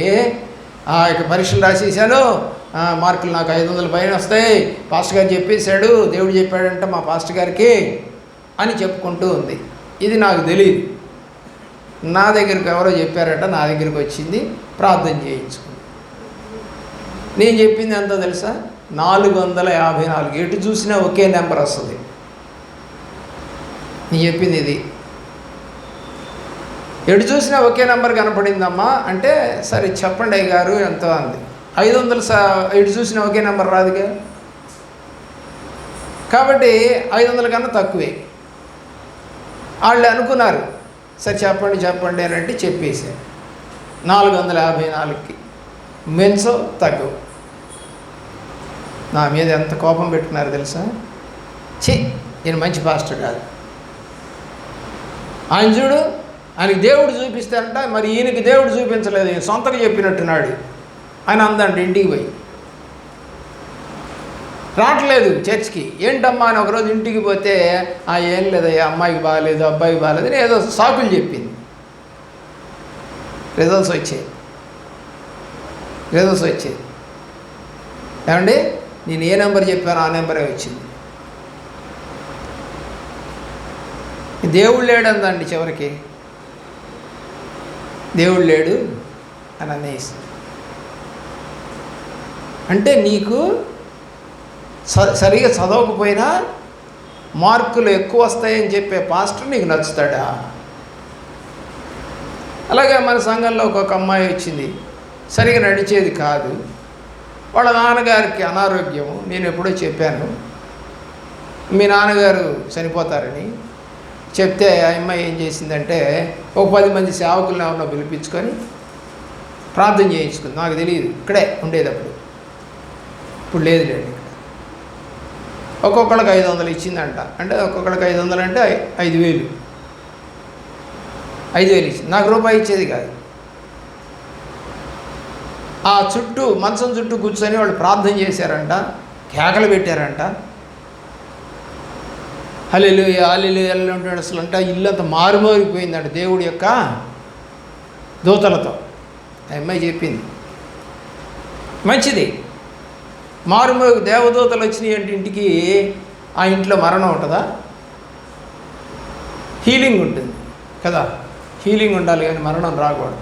ఇక పరీక్షలు రాసేసాను, మార్కులు నాకు 500 పైన వస్తాయి, పాస్టర్ గారు చెప్పేశాడు, దేవుడు చెప్పాడంట మా పాస్టర్ గారికి అని చెప్పుకుంటూ ఉంది. ఇది నాకు తెలియదు, నా దగ్గరికి ఎవరో చెప్పారట, నా దగ్గరికి వచ్చింది, ప్రార్థన చేయించుకుంది. నేను చెప్పింది ఎంతో తెలుసా? 454. ఎటు చూసినా ఒకే నెంబర్ వస్తుంది. నేను చెప్పింది ఇది, ఎటు చూసినా ఒకే నెంబర్ కనపడిందమ్మా అంటే, సరే చెప్పండి అయ్య గారు ఎంతో అంది. 500 ఎటు చూసినా ఒకే నెంబర్ రాదుగా, కాబట్టి 500 కన్నా తక్కువే. వాళ్ళు అనుకున్నారు, సరే చెప్పండి చెప్పండి అని అంటే చెప్పేశారు. 454కి మెన్సో తగ్గవు. నా మీద ఎంత కోపం పెట్టుకున్నారు తెలుసా? నేను మంచి పాస్టర్ కాదు, ఆయన చూడు ఆయనకి దేవుడు చూపిస్తారంట, మరి ఈయనకి దేవుడు చూపించలేదు, ఈయన సొంతగా చెప్పినట్టున్నాడు ఆయన అందండి. ఇంటికి పోయి రావట్లేదు చర్చ్కి. ఏంటమ్మా అని ఒకరోజు ఇంటికి పోతే, ఏం లేదయ్యా, అమ్మాయికి బాగాలేదు, అబ్బాయికి బాగాలేదు అని ఏదో సాకులు చెప్పింది. రిజల్ట్స్ వచ్చాయి. ఏమండి, నేను ఏ నెంబర్ చెప్పాను ఆ నెంబరే వచ్చింది. దేవుడు లేడందండి చివరికి, దేవుడు లేడు అని అనేసి. అంటే నీకు సరిగా చదవకపోయినా మార్కులు ఎక్కువ వస్తాయని చెప్పే పాస్టర్ నీకు నచ్చుతాడా? అలాగే మన సంఘంలో ఒక అమ్మాయి వచ్చింది, సరిగా నడిచేది కాదు, వాళ్ళ నాన్నగారికి అనారోగ్యము. నేను ఎప్పుడో చెప్పాను, మీ నాన్నగారు చనిపోతారని చెప్తే ఆ అమ్మాయి ఏం చేసిందంటే, ఒక 10 మంది సేవకులను ఎవరినో పిలిపించుకొని ప్రార్థన చేయించుకుంది. నాకు తెలియదు, ఇక్కడే ఉండేటప్పుడు, ఇప్పుడు లేదులేండి. ఒక్కొక్కళ్ళకి 500 ఇచ్చిందంట. అంటే ఒక్కొక్కళ్ళకి 500 అంటే 5,000 ఇచ్చింది. నాకు రూపాయి ఇచ్చేది కాదు. ఆ చుట్టూ మంచం చుట్టూ కూర్చొని వాళ్ళు ప్రార్థన చేశారంట, కేకలు పెట్టారంట, హల్లెలూయా హల్లెలూయా ఉంటాడు. అసలు అంటే ఇల్లంతా మారుమోగిపోయిందంట దేవుడి యొక్క దూతలతో. అమ్మాయి చెప్పింది. మంచిది, మారుమోగి దేవదూతలు వచ్చినాయి అంటే ఇంటికి, ఆ ఇంట్లో మరణం ఉంటుందా? హీలింగ్ ఉంటుంది కదా, హీలింగ్ ఉండాలి కానీ మరణం రాకూడదు.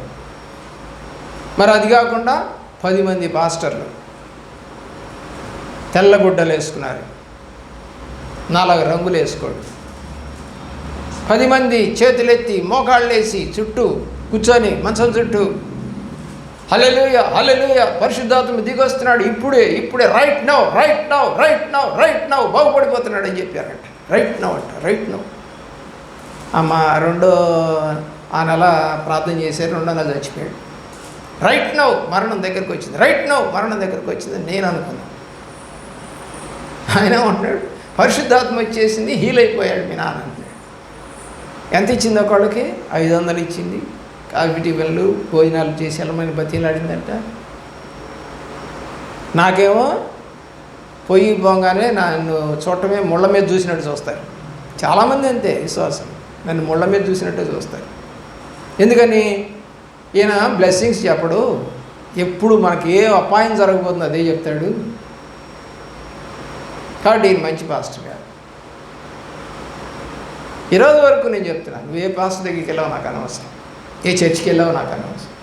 మరి అది కాకుండా 10 మంది పాస్టర్లు తెల్ల గుడ్డలు వేసుకున్నారు, 4 రంగులు వేసుకోడు. 10 మంది చేతులెత్తి మోకాళ్ళు వేసి చుట్టూ కూర్చొని మంచం చుట్టూ హల్లెలూయా హల్లెలూయా పరిశుద్ధాత్మ దిగొస్తున్నాడు, ఇప్పుడే రైట్ నౌ బాగుపడిపోతున్నాడు అని చెప్పారంట. రైట్ నౌ అమ్మ ఆ నెల ప్రార్థన చేశారు, 2వ నెల చచ్చిపోయాడు. రైట్ నౌ మరణం దగ్గరకు వచ్చింది నేను అనుకున్నాను. ఆయన అంటున్నాడు పరిశుద్ధాత్మ వచ్చేసింది, హీల్ అయిపోయాడు మీ నాన్న అంటున్నాడు. ఎంత ఇచ్చింది ఒకళ్ళకి? 500 ఇచ్చింది. కాఫీ టిఫిన్లు భోజనాలు చేసి వెళ్ళమని బతిలాడిందంట. నాకేమో పొయ్యి పోగానే నన్ను చూడటమే ముళ్ళ మీద చూసినట్టు చూస్తారు. చాలామంది అంతే విశ్వాసం, నన్ను ముళ్ళ మీద చూసినట్టే చూస్తారు. ఎందుకని? ఈయన బ్లెస్సింగ్స్ చెప్పడు, ఎప్పుడు మనకి ఏ అపాయం జరగబోతుందో అదే చెప్తాడు. కాబట్టి ఈయన మంచి పాస్టర్ గారు. ఈరోజు వరకు నేను చెప్తున్నాను, నువ్వు ఏ పాస్టర్ దగ్గరికి వెళ్ళావు నాకు అనవసరం, ఏ చర్చికి వెళ్ళావు నాకు అనవసరం.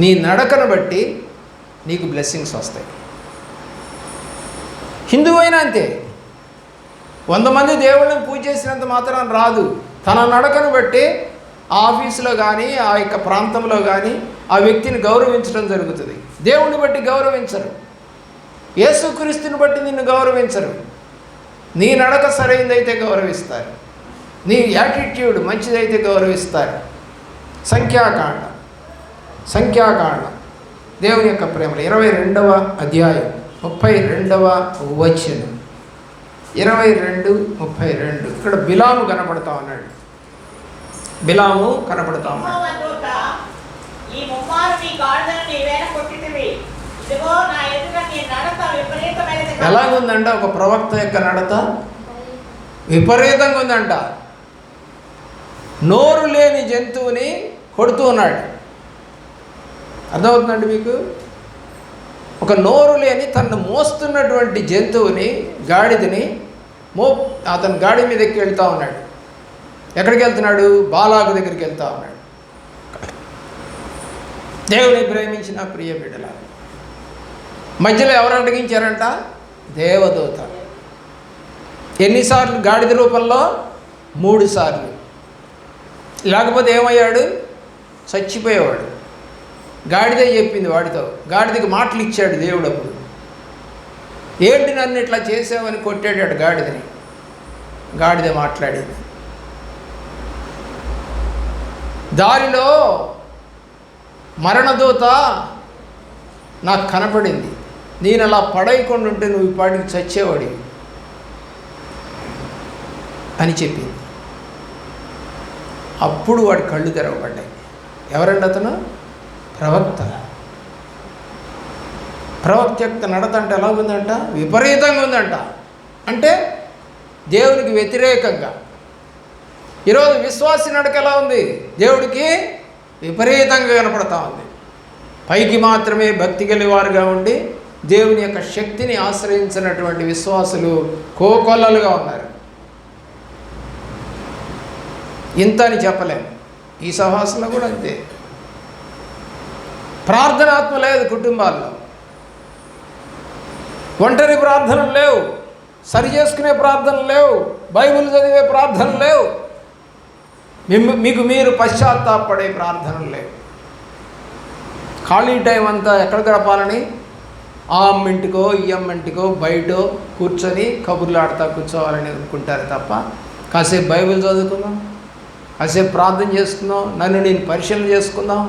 నీ నడకను బట్టి నీకు బ్లెస్సింగ్స్ వస్తాయి. హిందువు అయినా అంతే, 100 మంది దేవుళ్ళని పూజ చేసినంత మాత్రం రాదు. తన నడకను బట్టి ఆఫీసులో కానీ, ఆ యొక్క ప్రాంతంలో కానీ ఆ వ్యక్తిని గౌరవించడం జరుగుతుంది. దేవుడిని బట్టి గౌరవించరు, యేసుక్రీస్తుని బట్టి నిన్ను గౌరవించరు. నీ నడక సరైనదైతే గౌరవిస్తారు, నీ యాటిట్యూడ్ మంచిదైతే గౌరవిస్తారు. సంఖ్యాకాండం దేవుని యొక్క ప్రేమలు 22వ అధ్యాయం 32వ వచనం. 22:32 ఇక్కడ బిలాము కనపడతా ఉన్నాడు. ఎలాగుందంట? ఒక ప్రవక్త యొక్క నడత విపరీతంగా ఉందంట. నోరు లేని జంతువుని కొడుతూ ఉన్నాడు. అర్థమవుతుందండి మీకు? ఒక నోరు లేని తను మోస్తున్నటువంటి జంతువుని, గాడిదని అతను గాడి మీద ఎక్కి వెళ్తూ ఉన్నాడు. ఎక్కడికి వెళ్తున్నాడు? బాలాకు దగ్గరికి వెళ్తూ ఉన్నాడు. దేవుని ప్రేమించిన ప్రియ బిడ్డల మధ్యలో ఎవరు అడ్డగించారంట? దేవదూత. ఎన్నిసార్లు? గాడిద రూపంలో 3 సార్లు. లేకపోతే ఏమయ్యాడు? చచ్చిపోయేవాడు. గాడిదే చెప్పింది వాడితో, గాడిదకి మాటలు ఇచ్చాడు దేవుడు. అప్పుడు ఏంటి నన్ను ఇట్లా చేసావని కొట్టాడు గాడిదని. గాడిద మాట్లాడింది. దారిలో మరణదూత నాకు కనపడింది, నేను అలా పడేయకుండా ఉంటే నువ్వు ఈ పాటికి చచ్చేవాడివి అని చెప్పింది. అప్పుడు వాడి కళ్ళు తెరవబడ్డాయి. ఎవరండి అతను? ప్రవక్త యొక్క నడత అంటే ఎలా ఉందంట? విపరీతంగా ఉందంట. అంటే దేవునికి వ్యతిరేకంగా. ఈరోజు విశ్వాసి నడక ఎలా ఉంది? దేవుడికి విపరీతంగా కనపడతా ఉంది. పైకి మాత్రమే భక్తి కలివారుగా ఉండి దేవుని యొక్క శక్తిని ఆశ్రయించినటువంటి విశ్వాసులు కోకొల్లలుగా ఉన్నారు. ఇంత అని చెప్పలేము. ఈ సహవాసంలో కూడా అంతే. ప్రార్థనాత్మ లేదు కుటుంబాల్లో. ఒంటరి ప్రార్థనలు లేవు, సరి చేసుకునే ప్రార్థనలు లేవు, బైబిల్ చదివే ప్రార్థనలు లేవు, మీకు మీరు పశ్చాత్తాపడే ప్రార్థనలు లేవు. ఖాళీ టైం అంతా ఎక్కడ గడపాలని? ఆ అమ్మింటికో ఈ అమ్మింటికో బయట కూర్చొని కబుర్లు ఆడుతూ కూర్చోవాలని అనుకుంటారు తప్ప కాసేపు బైబిల్ చదువుకుందాం, కాసేపు ప్రార్థన చేసుకుందాం, నన్ను నేను పరిశీలన చేసుకుందాం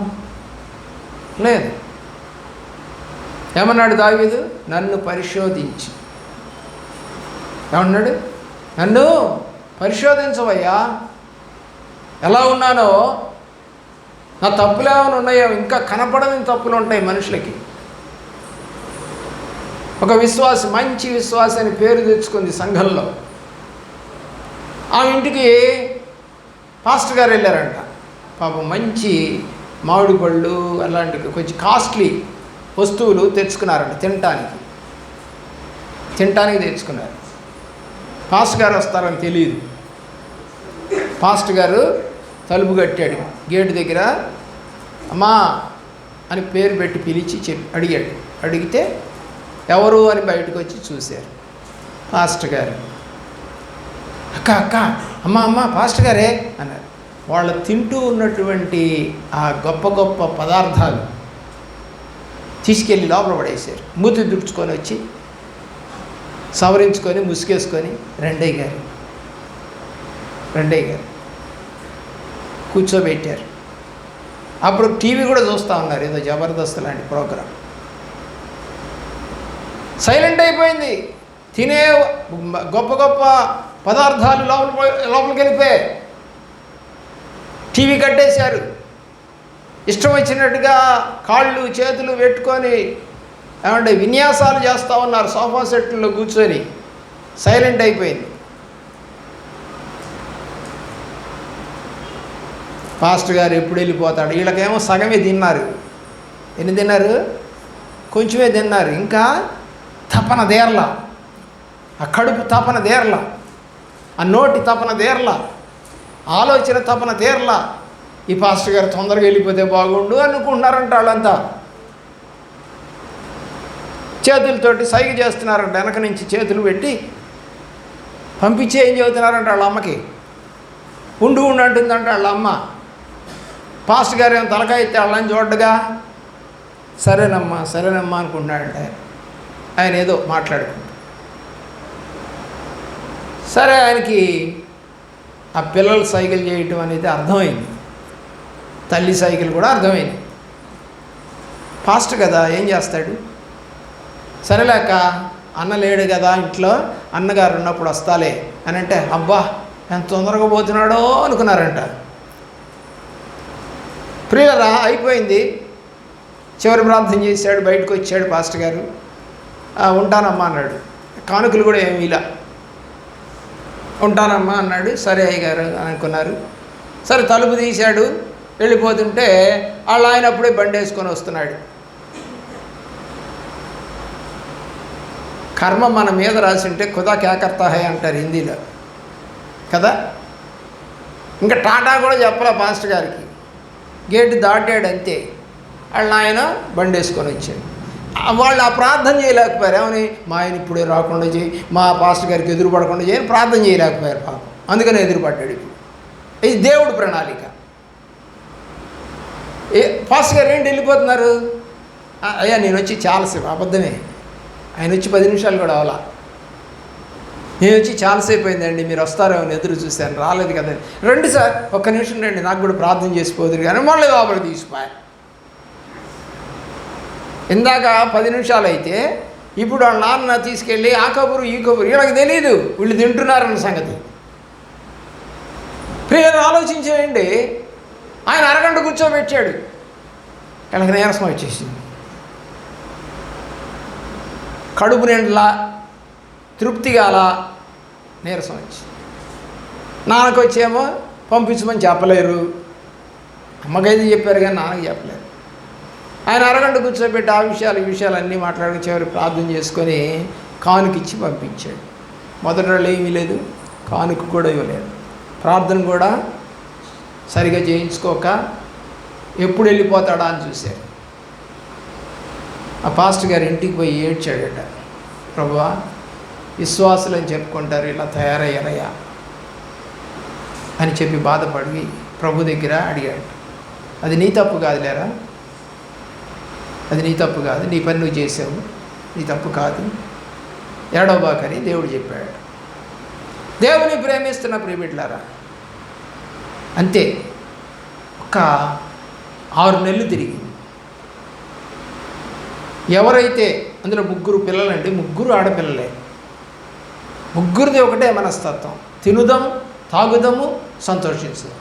లేదు. ఏమన్నాడు దావీదు? నన్ను పరిశోధించి ఏమన్నాడు? నన్ను పరిశోధించవయ్యా, ఎలా ఉన్నానో, నా తప్పులు ఏమైనా ఉన్నాయో, ఇంకా కనపడని తప్పులు ఉంటాయి మనుషులకి. ఒక విశ్వాసి, మంచి విశ్వాసి అని పేరు తెచ్చుకుంది సంఘంలో. ఆ ఇంటికి పాస్టర్ గారు వెళ్ళారంట. పాపం మంచి మామిడి పళ్ళు అలాంటి కొంచెం కాస్ట్లీ వస్తువులు తెచ్చుకున్నారంట, తినటానికి తెచ్చుకున్నారు. పాస్టర్ గారు వస్తారని తెలియదు. పాస్టర్ గారు తలుపు కట్టాడు గేటు దగ్గర. అమ్మా అని పేరు పెట్టి పిలిచి అడిగాడు. అడిగితే ఎవరు అని బయటకు వచ్చి చూశారు. పాస్టర్ గారు. అక్క అక్క, అమ్మ పాస్టర్ గారే అన్నారు. వాళ్ళు తింటూ ఉన్నటువంటి ఆ గొప్ప గొప్ప పదార్థాలు తీసుకెళ్ళి లోపల పడేశారు. మూతి దుడుచుకొని వచ్చి సవరించుకొని ముసుగేసుకొని రెండయ్య గారు కూర్చోబెట్టారు. అప్పుడు టీవీ కూడా చూస్తూ ఉన్నారు, ఏదో జబర్దస్త్ లాంటి ప్రోగ్రాం. సైలెంట్ అయిపోయింది. తినే గొప్ప గొప్ప పదార్థాలు లోపలికి వెళ్ళిపోయాయి. టీవీ కట్టేశారు. ఇష్టం వచ్చినట్టుగా కాళ్ళు చేతులు పెట్టుకొని ఏమంటే విన్యాసాలు చేస్తూ ఉన్నారు సోఫా సెట్లో కూర్చొని. సైలెంట్ అయిపోయింది. పాస్టర్ గారు ఎప్పుడు వెళ్ళిపోతాడు? వీళ్ళకేమో సగమే తిన్నారు. ఎన్ని తిన్నారు? కొంచెమే తిన్నారు. ఇంకా తపన దేర్లా, ఆ కడుపు తపన దేర్లా, ఆ నోటి తపన దేర్లా, ఆలోచన తపన దేర్లా. ఈ పాస్టర్ గారు తొందరగా వెళ్ళిపోతే బాగుండు అనుకుంటున్నారంట వాళ్ళంతా. చేతులతోటి సైగ చేస్తున్నారంట, వెనక నుంచి చేతులు పెట్టి పంపించే ఏం చెబుతున్నారంట వాళ్ళ అమ్మకి. ఉండు అంటుందంట వాళ్ళ అమ్మ. పాస్టర్ గారు ఏమో తలకాయ ఎత్తే వాళ్ళని చూడగా సరేనమ్మా అనుకుంటున్నాడంటే ఆయన ఏదో మాట్లాడుకుంటాడు. సరే, ఆయనకి ఆ పిల్లలు సైకిల్ చేయటం అనేది అర్థమైంది, తల్లి సైకిల్ కూడా అర్థమైంది. పాస్టర్ కదా ఏం చేస్తాడు? సరేలేక అన్న లేడు కదా ఇంట్లో, అన్నగారు ఉన్నప్పుడు వస్తాలే అని అంటే, అబ్బా ఎంత తొందరగా పోతున్నాడో అనుకున్నారంట. ప్రియులరా, అయిపోయింది. చివరి ప్రార్థన చేశాడు, బయటకు వచ్చాడు పాస్టర్ గారు. ఉంటానమ్మా అన్నాడు. కానుకలు కూడా ఏమీ ఇలా. ఉంటానమ్మా అన్నాడు. సరే అయ్యగారు అనుకున్నారు. సరే, తలుపు తీశాడు. వెళ్ళిపోతుంటే వాళ్ళ ఆయన అప్పుడే బండి వేసుకొని వస్తున్నాడు. కర్మ మన మీద రాసి ఉంటే ఖుదా క్యా కర్తా హై అంటారు హిందీలో కదా. ఇంకా టాటా కూడా చెప్పలే పాస్టర్ గారికి. గేటు దాటాడు అంతే. వాళ్ళ ఆయన బండి వేసుకొని వచ్చాడు. వాళ్ళు ఆ ప్రార్థన చేయలేకపోయారు. ఏమని? మా ఆయన ఇప్పుడే రాకుండా చేయి, మా పాస్టర్ గారికి ఎదురు పడకుండా చేయని ప్రార్థన చేయలేకపోయారు పాపం. అందుకని ఎదురుపడ్డాడు. ఇప్పుడు ఇది దేవుడు ప్రణాళిక. పాస్టర్ గారు ఏంటి వెళ్ళిపోతున్నారు? అయ్యా నేను వచ్చి చాలాసేపు, అబద్ధమే, ఆయన వచ్చి 10 నిమిషాలు కూడా అవలా. నేను వచ్చి చాలాసేపు అయిందండి, మీరు వస్తారేమో ఎదురు చూశాను, రాలేదు కదండి. రండి సార్, ఒక్క నిమిషం రండి, నాకు కూడా ప్రార్థన చేసిపోదురు కానీ మళ్ళీ లోపలికి తీసిపోయారు. ఇందాక 10 నిమిషాలు అయితే ఇప్పుడు వాళ్ళ నాన్న తీసుకెళ్ళి ఆ కబురు ఈ కబురు, వీళ్ళకి తెలియదు వీళ్ళు తింటున్నారన్న సంగతి. ప్రియర్ ఆలోచించేయండి. ఆయన అరగంట కూర్చోబెట్టాడు, వీళ్ళకి నీరసం వచ్చేసింది. కడుపు నిండలా, తృప్తిగా అలా నీరసం వచ్చి. నాన్నకు వచ్చేమో పంపించమని చెప్పలేరు, అమ్మకైతే చెప్పారు కానీ నాన్నకి చెప్పలేరు. ఆయన అరగంట కూర్చోబెట్టి ఆ విషయాలు ఈ విషయాలు అన్నీ మాట్లాడుకుని చివరి ప్రార్థన చేసుకొని కానుకిచ్చి పంపించాడు. మొదటి వాళ్ళు ఏమీ లేదు, కానుక కూడా ఇవ్వలేదు, ప్రార్థన కూడా సరిగా చేయించుకోక ఎప్పుడు వెళ్ళిపోతాడా అని చూశారు. ఆ పాస్టర్ గారు ఇంటికి పోయి ఏడ్చాడట. ప్రభువా, విశ్వాసులు అని చెప్పుకుంటారు, ఇలా తయారయ్యారయ్యా అని చెప్పి బాధపడి ప్రభు దగ్గర అడిగాడు. అది నీ తప్పు కాదులేరా, అది నీ తప్పు కాదు, నీ పని నువ్వు చేసావు, నీ తప్పు కాదు, ఏడవబాకని దేవుడు చెప్పాడు. దేవుని ప్రేమిస్తున్న ప్రియబిడ్డలారా, అంతే. ఒక 6 నెలలు తిరిగింది. ఎవరైతే అందులో 3 పిల్లలండి, 3 ఆడపిల్లలే. ముగ్గురిది ఒకటే మనస్తత్వం, తినుదాం, తాగుదాము, సంతోషించుదాం.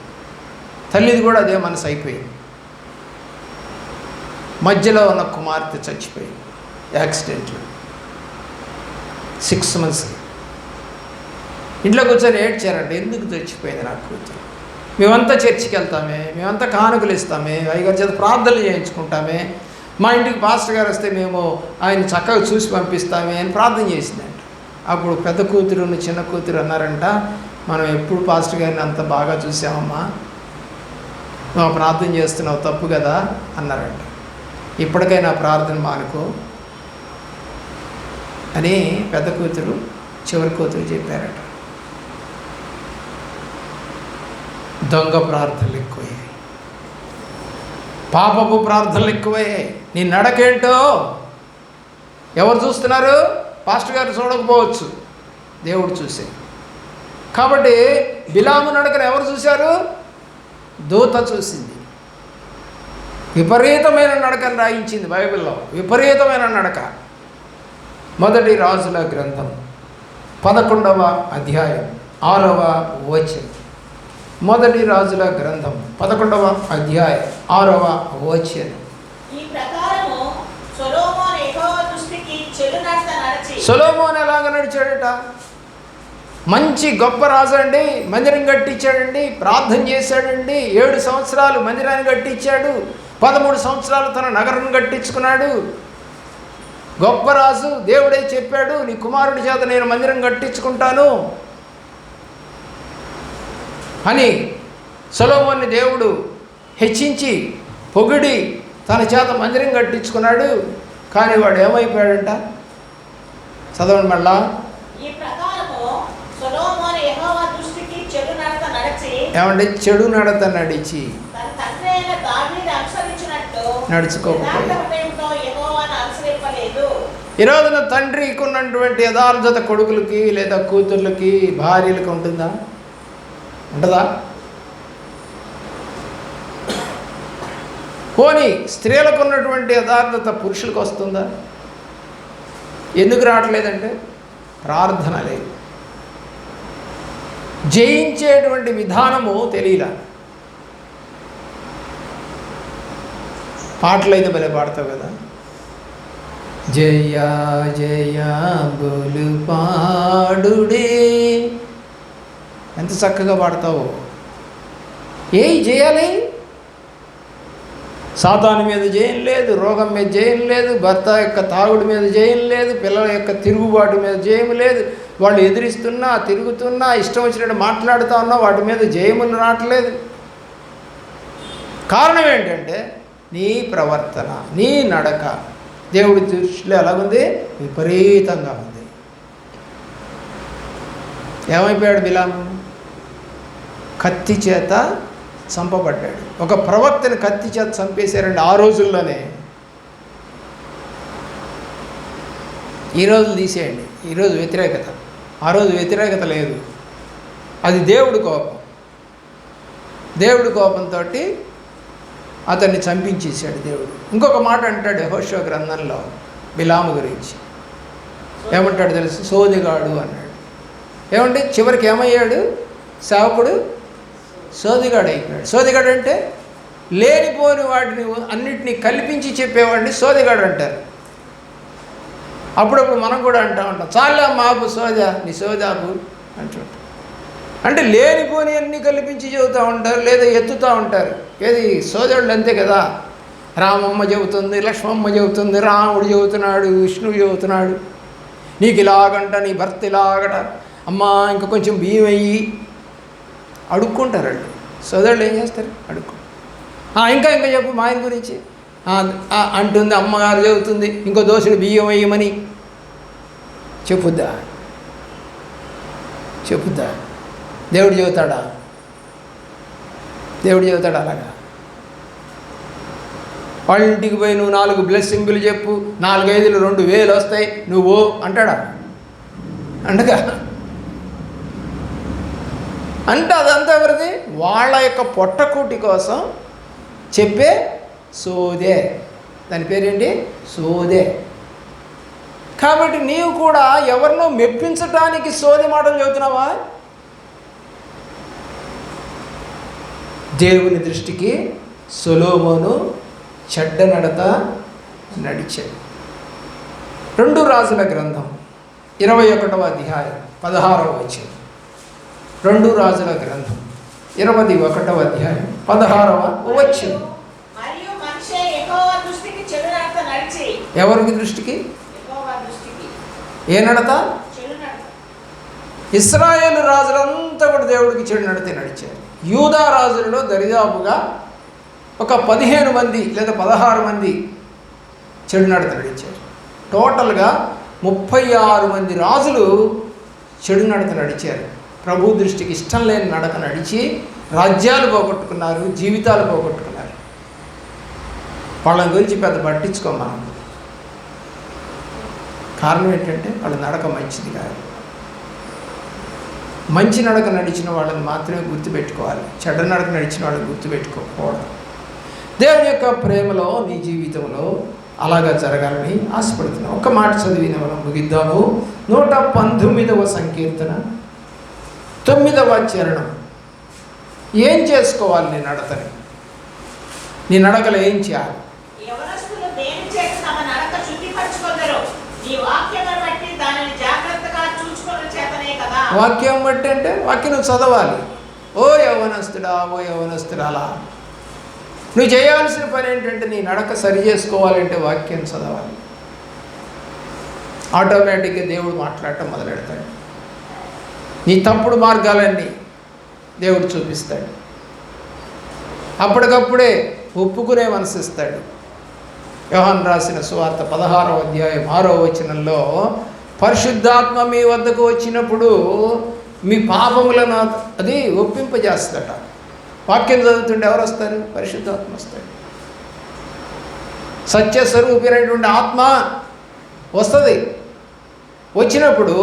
తల్లిది కూడా అదే మనసు అయిపోయింది. మధ్యలో ఉన్న కుమార్తె చచ్చిపోయింది యాక్సిడెంట్లో, 6 monthsకి. ఇంట్లో కూర్చొని ఏడ్చారంట, ఎందుకు చచ్చిపోయింది నా కూతురు, మేమంతా చర్చికి వెళ్తామే, మేమంతా కానుకలు ఇస్తామే, అయ్యగారి చేత ప్రార్థనలు చేయించుకుంటామే, మా ఇంటికి పాస్టర్ గారు వస్తే మేము ఆయన చక్కగా చూసి పంపిస్తామే అని ప్రార్థన చేసిందంట. అప్పుడు పెద్ద కూతురు చిన్న కూతురు అన్నారంట, మనం ఎప్పుడు పాస్టర్ గారిని అంత బాగా చూసామమ్మా, నువ్వు ప్రార్థన చేస్తున్నావు తప్పు కదా అన్నారంట. ఇప్పటికైనా ప్రార్థన మానుకో అని పెద్ద కూతురు చివరి కూతురు చెప్పారట. దొంగ ప్రార్థనలు ఎక్కువయ్యాయి, పాపపు ప్రార్థనలు ఎక్కువయ్యాయి. నీ నడకేంటో ఎవరు చూస్తున్నారు? పాస్టర్ గారు చూడకపోవచ్చు, దేవుడు చూసే. కాబట్టి బిలాము నడకను ఎవరు చూశారు? దూత చూసింది. విపరీతమైన నడకను రాయించింది బైబిల్లో, విపరీతమైన నడక. మొదటి రాజుల గ్రంథం 11వ అధ్యాయం 6వ వచనం. మొదటి రాజుల గ్రంథం 11వ అధ్యాయం 6వ వచనం. సొలొమోను ఎలాగ నడిచాడట? మంచి గొప్ప రాజు అండి, మందిరం కట్టించాడండి, ప్రార్థన చేశాడండి, 7 సంవత్సరాలు మందిరాన్ని కట్టించాడు, 13 సంవత్సరాలు తన నగరం కట్టించుకున్నాడు. గొప్ప రాజు, దేవుడే చెప్పాడు నీ కుమారుడి చేత నేను మందిరం కట్టించుకుంటాను అని సొలొమోన్ని దేవుడు హెచ్చించి పొగిడి తన చేత మందిరం కట్టించుకున్నాడు. కానీ వాడు ఏమైపోయాడంట? చదవండి మళ్ళా. ఏమంటే చెడు నడత నడిచి నడుచుకోకపోయాడు. ఈరోజున తండ్రికి ఉన్నటువంటి యథార్థత కొడుకులకి లేదా కూతుర్లకి భార్యలకు ఉంటుందా? ఉంటుందా? పోనీ స్త్రీలకు ఉన్నటువంటి యథార్థత పురుషులకు వస్తుందా? ఎందుకు రావట్లేదంటే ప్రార్థన లేదు, జయించేటువంటి విధానము తెలియలా. పాటలు అయితే భలే పాడతావు కదా, జయ జయ బోలు పాడుడే, ఎంత చక్కగా పాడతావు. ఏ జయాలి? సాతాను మీద జయం లేదు, రోగం మీద జయం లేదు, భర్త యొక్క తాగుడు మీద జయం లేదు, పిల్లల యొక్క తిరుగుబాటు మీద జయం లేదు. వాళ్ళు ఎదిరిస్తున్నా, తిరుగుతున్నా, ఇష్టం వచ్చినట్టు మాట్లాడుతూ ఉన్నా వాటి మీద జయములు రావట్లేదు. కారణం ఏంటంటే నీ ప్రవర్తన, నీ నడక దేవుడి దృష్టిలో ఎలాగుంది? విపరీతంగా ఉంది. ఏమైపోయాడు బిలాము? కత్తి చేత చంపబడ్డాడు. ఒక ప్రవక్తని కత్తి చేత చంపేశారండి ఆ రోజుల్లోనే. ఈ రోజులు తీసేయండి, ఈరోజు వ్యతిరేకత. ఆ రోజు వ్యతిరేకత లేదు, అది దేవుడి కోపం. దేవుడి కోపంతో అతన్ని చంపించేశాడు దేవుడు. ఇంకొక మాట అంటాడు యెహోషువ గ్రంథంలో బిలాము గురించి. ఏమంటాడు తెలుసు? సోదిగాడు అన్నాడు. ఏమంటే చివరికి ఏమయ్యాడు? సేవకుడు సోదిగాడు అయిపోయాడు. సోదిగాడు అంటే లేనిపోని వాటిని అన్నిటినీ కల్పించి చెప్పేవాడిని సోదిగాడు అంటారు. అప్పుడప్పుడు మనం కూడా అంటూ ఉంటాం, చాలా మాపు సోదా, నీ సోదాపు అంటుంటాం. అంటే లేనిపోని అన్నీ కల్పించి చెబుతూ ఉంటారు, లేదా ఎత్తుతూ ఉంటారు. ఏది సోదరుడు అంతే కదా. రామమ్మ చెబుతుంది, లక్ష్మమ్మ చెబుతుంది, రాముడు చెబుతున్నాడు, విష్ణువు చెబుతున్నాడు, నీకు ఇలాగంట, నీ భర్త ఇలాగట, అమ్మా ఇంకా కొంచెం బియ్యం అయ్యి అడుక్కుంటారండి. సోదరులు ఏం చేస్తారు? అడుక్కు. ఇంకా ఇంకా చెప్పు మా ఆయన గురించి అంటుంది, అమ్మగారు చెబుతుంది, ఇంకో దోశలు బియ్యం వేయమని చెప్పుద్దా? చెప్పుద్దా? దేవుడు చెబుతాడా? దేవుడు చెబుతాడా అలాగా? వాళ్ళ ఇంటికి పోయి నువ్వు 4 బ్లెస్సింగులు చెప్పు, 4 5లు 2000 వస్తాయి నువ్వు అంటాడా? అంటగా. అంటే అదంతా ఎవరిది? వాళ్ళ యొక్క పొట్టకూటి కోసం చెప్పే సోదే. దాని పేరేంటి? సోదే. కాబట్టి నీవు కూడా ఎవరినో మెప్పించటానికి సోది మాటలు చెబుతున్నావా? దేవుని దృష్టికి సొలొమోను చెడ్డ నడత నడిచాడు. 2 రాజుల గ్రంథం 21వ అధ్యాయం 16వ వచనం. 2 రాజుల గ్రంథం 21వ అధ్యాయం 16వ వచనం. ఎవరికి దృష్టికి? ఏ నడత? ఇశ్రాయేలు రాజులంతా కూడా దేవుడికి చెడు నడత నడిచారు. యూదా రాజులలో దరిదాపుగా ఒక 15 మంది లేదా 16 మంది చెడు నడత నడిచారు. టోటల్గా 36 మంది రాజులు చెడు నడత నడిచారు. ప్రభు దృష్టికి ఇష్టం లేని నడక నడిచి రాజ్యాలు పోగొట్టుకున్నారు, జీవితాలు పోగొట్టుకున్నారు. వాళ్ళ గురించి పెద్ద పట్టించుకోమా. కారణం ఏంటంటే వాళ్ళ నడక మంచిది కాదు. మంచి నడక నడిచిన వాళ్ళని మాత్రమే గుర్తుపెట్టుకోవాలి, చెడ్డ నడక నడిచిన వాళ్ళని గుర్తుపెట్టుకోకూడదు. దేవుని యొక్క ప్రేమలో నీ జీవితంలో అలాగా జరగాలని ఆశపడుతున్నాం. ఒక మాట చదివిన మనం ముగిద్దాము. 119వ సంకీర్తన 9వ చరణం. ఏం చేసుకోవాలి నీ నడతని? నీ నడకలు ఏం చేయాలి? వాక్యం బట్టి అంటే వాక్యం నువ్వు చదవాలి. ఓ యవ్వనస్తుడా, ఓ యవ్వనస్తుడా, అలా నువ్వు చేయాల్సిన పని ఏంటంటే నీ నడక సరి చేసుకోవాలంటే వాక్యం చదవాలి. ఆటోమేటిక్గా దేవుడు మాట్లాడటం మొదలెడతాడు. నీ తప్పుడు మార్గాలన్నీ దేవుడు చూపిస్తాడు. అప్పటికప్పుడే ఒప్పుకునే మనసు ఇస్తాడు. యోహాను రాసిన సువార్త 16వ అధ్యాయం 6వ వచనంలో పరిశుద్ధాత్మ మీ వద్దకు వచ్చినప్పుడు మీ పాపములను అది ఒప్పింపజేస్తాట. వాక్యం చదువుతుంటే ఎవరు వస్తారు? పరిశుద్ధాత్మ వస్తాడు. సత్యస్వరూపమైనటువంటి ఆత్మ వస్తుంది. వచ్చినప్పుడు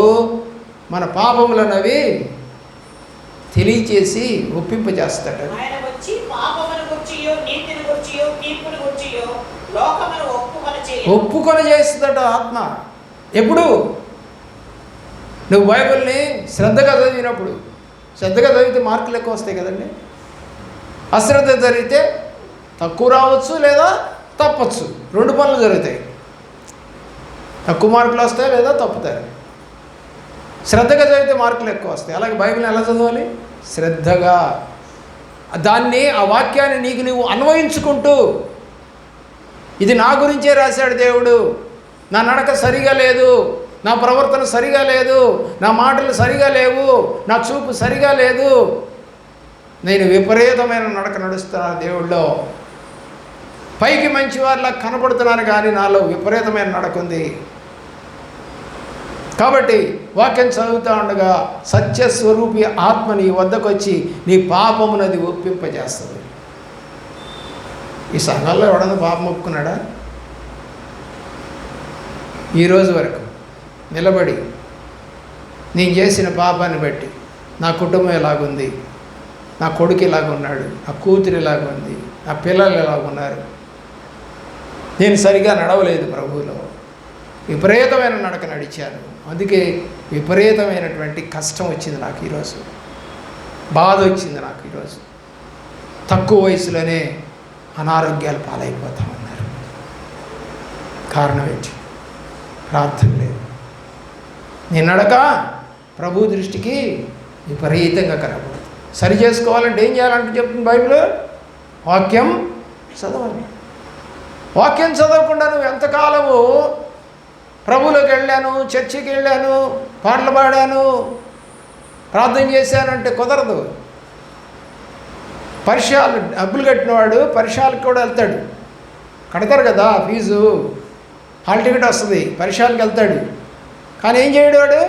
మన పాపములను అవి తెలియచేసి ఒప్పింపజేస్తాడు. ఒప్పుకొని చేస్తుందట ఆత్మ. ఎప్పుడు? నువ్వు బైబిల్ని శ్రద్ధగా చదివినప్పుడు. శ్రద్ధగా చదివితే మార్కులు ఎక్కువ వస్తాయి కదండి. అశ్రద్ధ జరిగితే తక్కువ రావచ్చు లేదా తప్పచ్చు. 2 పనులు జరుగుతాయి. తక్కువ మార్కులు వస్తాయి లేదా తప్పుతాయి. శ్రద్ధగా చదివితే మార్కులు ఎక్కువ వస్తాయి. అలాగే బైబిల్ని ఎలా చదవాలి? శ్రద్ధగా. దాన్ని, ఆ వాక్యాన్ని నీకు నువ్వు అన్వయించుకుంటూ, ఇది నా గురించే రాశాడు దేవుడు, నా నడక సరిగా లేదు, నా ప్రవర్తన సరిగా లేదు, నా మాటలు సరిగా లేవు, నా చూపు సరిగా లేదు, నేను విపరీతమైన నడక నడుస్తున్నాను దేవుళ్ళో. పైకి మంచివారిలా కనపడుతున్నాను కానీ నాలో విపరీతమైన నడక ఉంది. కాబట్టి వాక్యం చదువుతూ ఉండగా సత్యస్వరూపి ఆత్మ నీ వద్దకు వచ్చి నీ పాపమునది ఒప్పింపజేస్తుంది. ఈ సంఘాల్లో ఎవడన్నా పాపం ఒప్పుకున్నాడా? ఈరోజు వరకు నిలబడి నేను చేసిన పాపాన్ని బట్టి నా కుటుంబం ఎలాగుంది, నా కొడుకు ఎలాగున్నాడు, నా కూతురు ఎలాగుంది, నా పిల్లలు ఎలాగున్నారు, నేను సరిగా నడవలేదు ప్రభువులో, విపరీతమైన నడక నడిచాను, అందుకే విపరీతమైనటువంటి కష్టం వచ్చింది నాకు ఈరోజు, బాధ వచ్చింది నాకు ఈరోజు, తక్కువ వయసులోనే అనారోగ్యాలు పాలైపోతా ఉన్నారు. కారణం ఏంటి? ప్రార్థన లేదు. నీ నడక ప్రభు దృష్టికి విపరీతంగా కనబడుతుంది. సరి చేసుకోవాలంటే ఏం చేయాలంటే చెప్తుంది బైబిల్, వాక్యం చదవాలి. వాక్యం చదవకుండా నువ్వు ఎంతకాలము ప్రభువులోకి వెళ్ళాను, చర్చికి వెళ్ళాను, పాటలు పాడాను, ప్రార్థన చేశానంటే కుదరదు. పరిచయాలు డబ్బులు కట్టినవాడు పరిచయాలకు కూడా వెళ్తాడు. కడతారు కదా ఫీజు, హాల్ టికెట్ వస్తుంది, పరిచయాలకు వెళ్తాడు. కానీ ఏం చేయడు వాడు?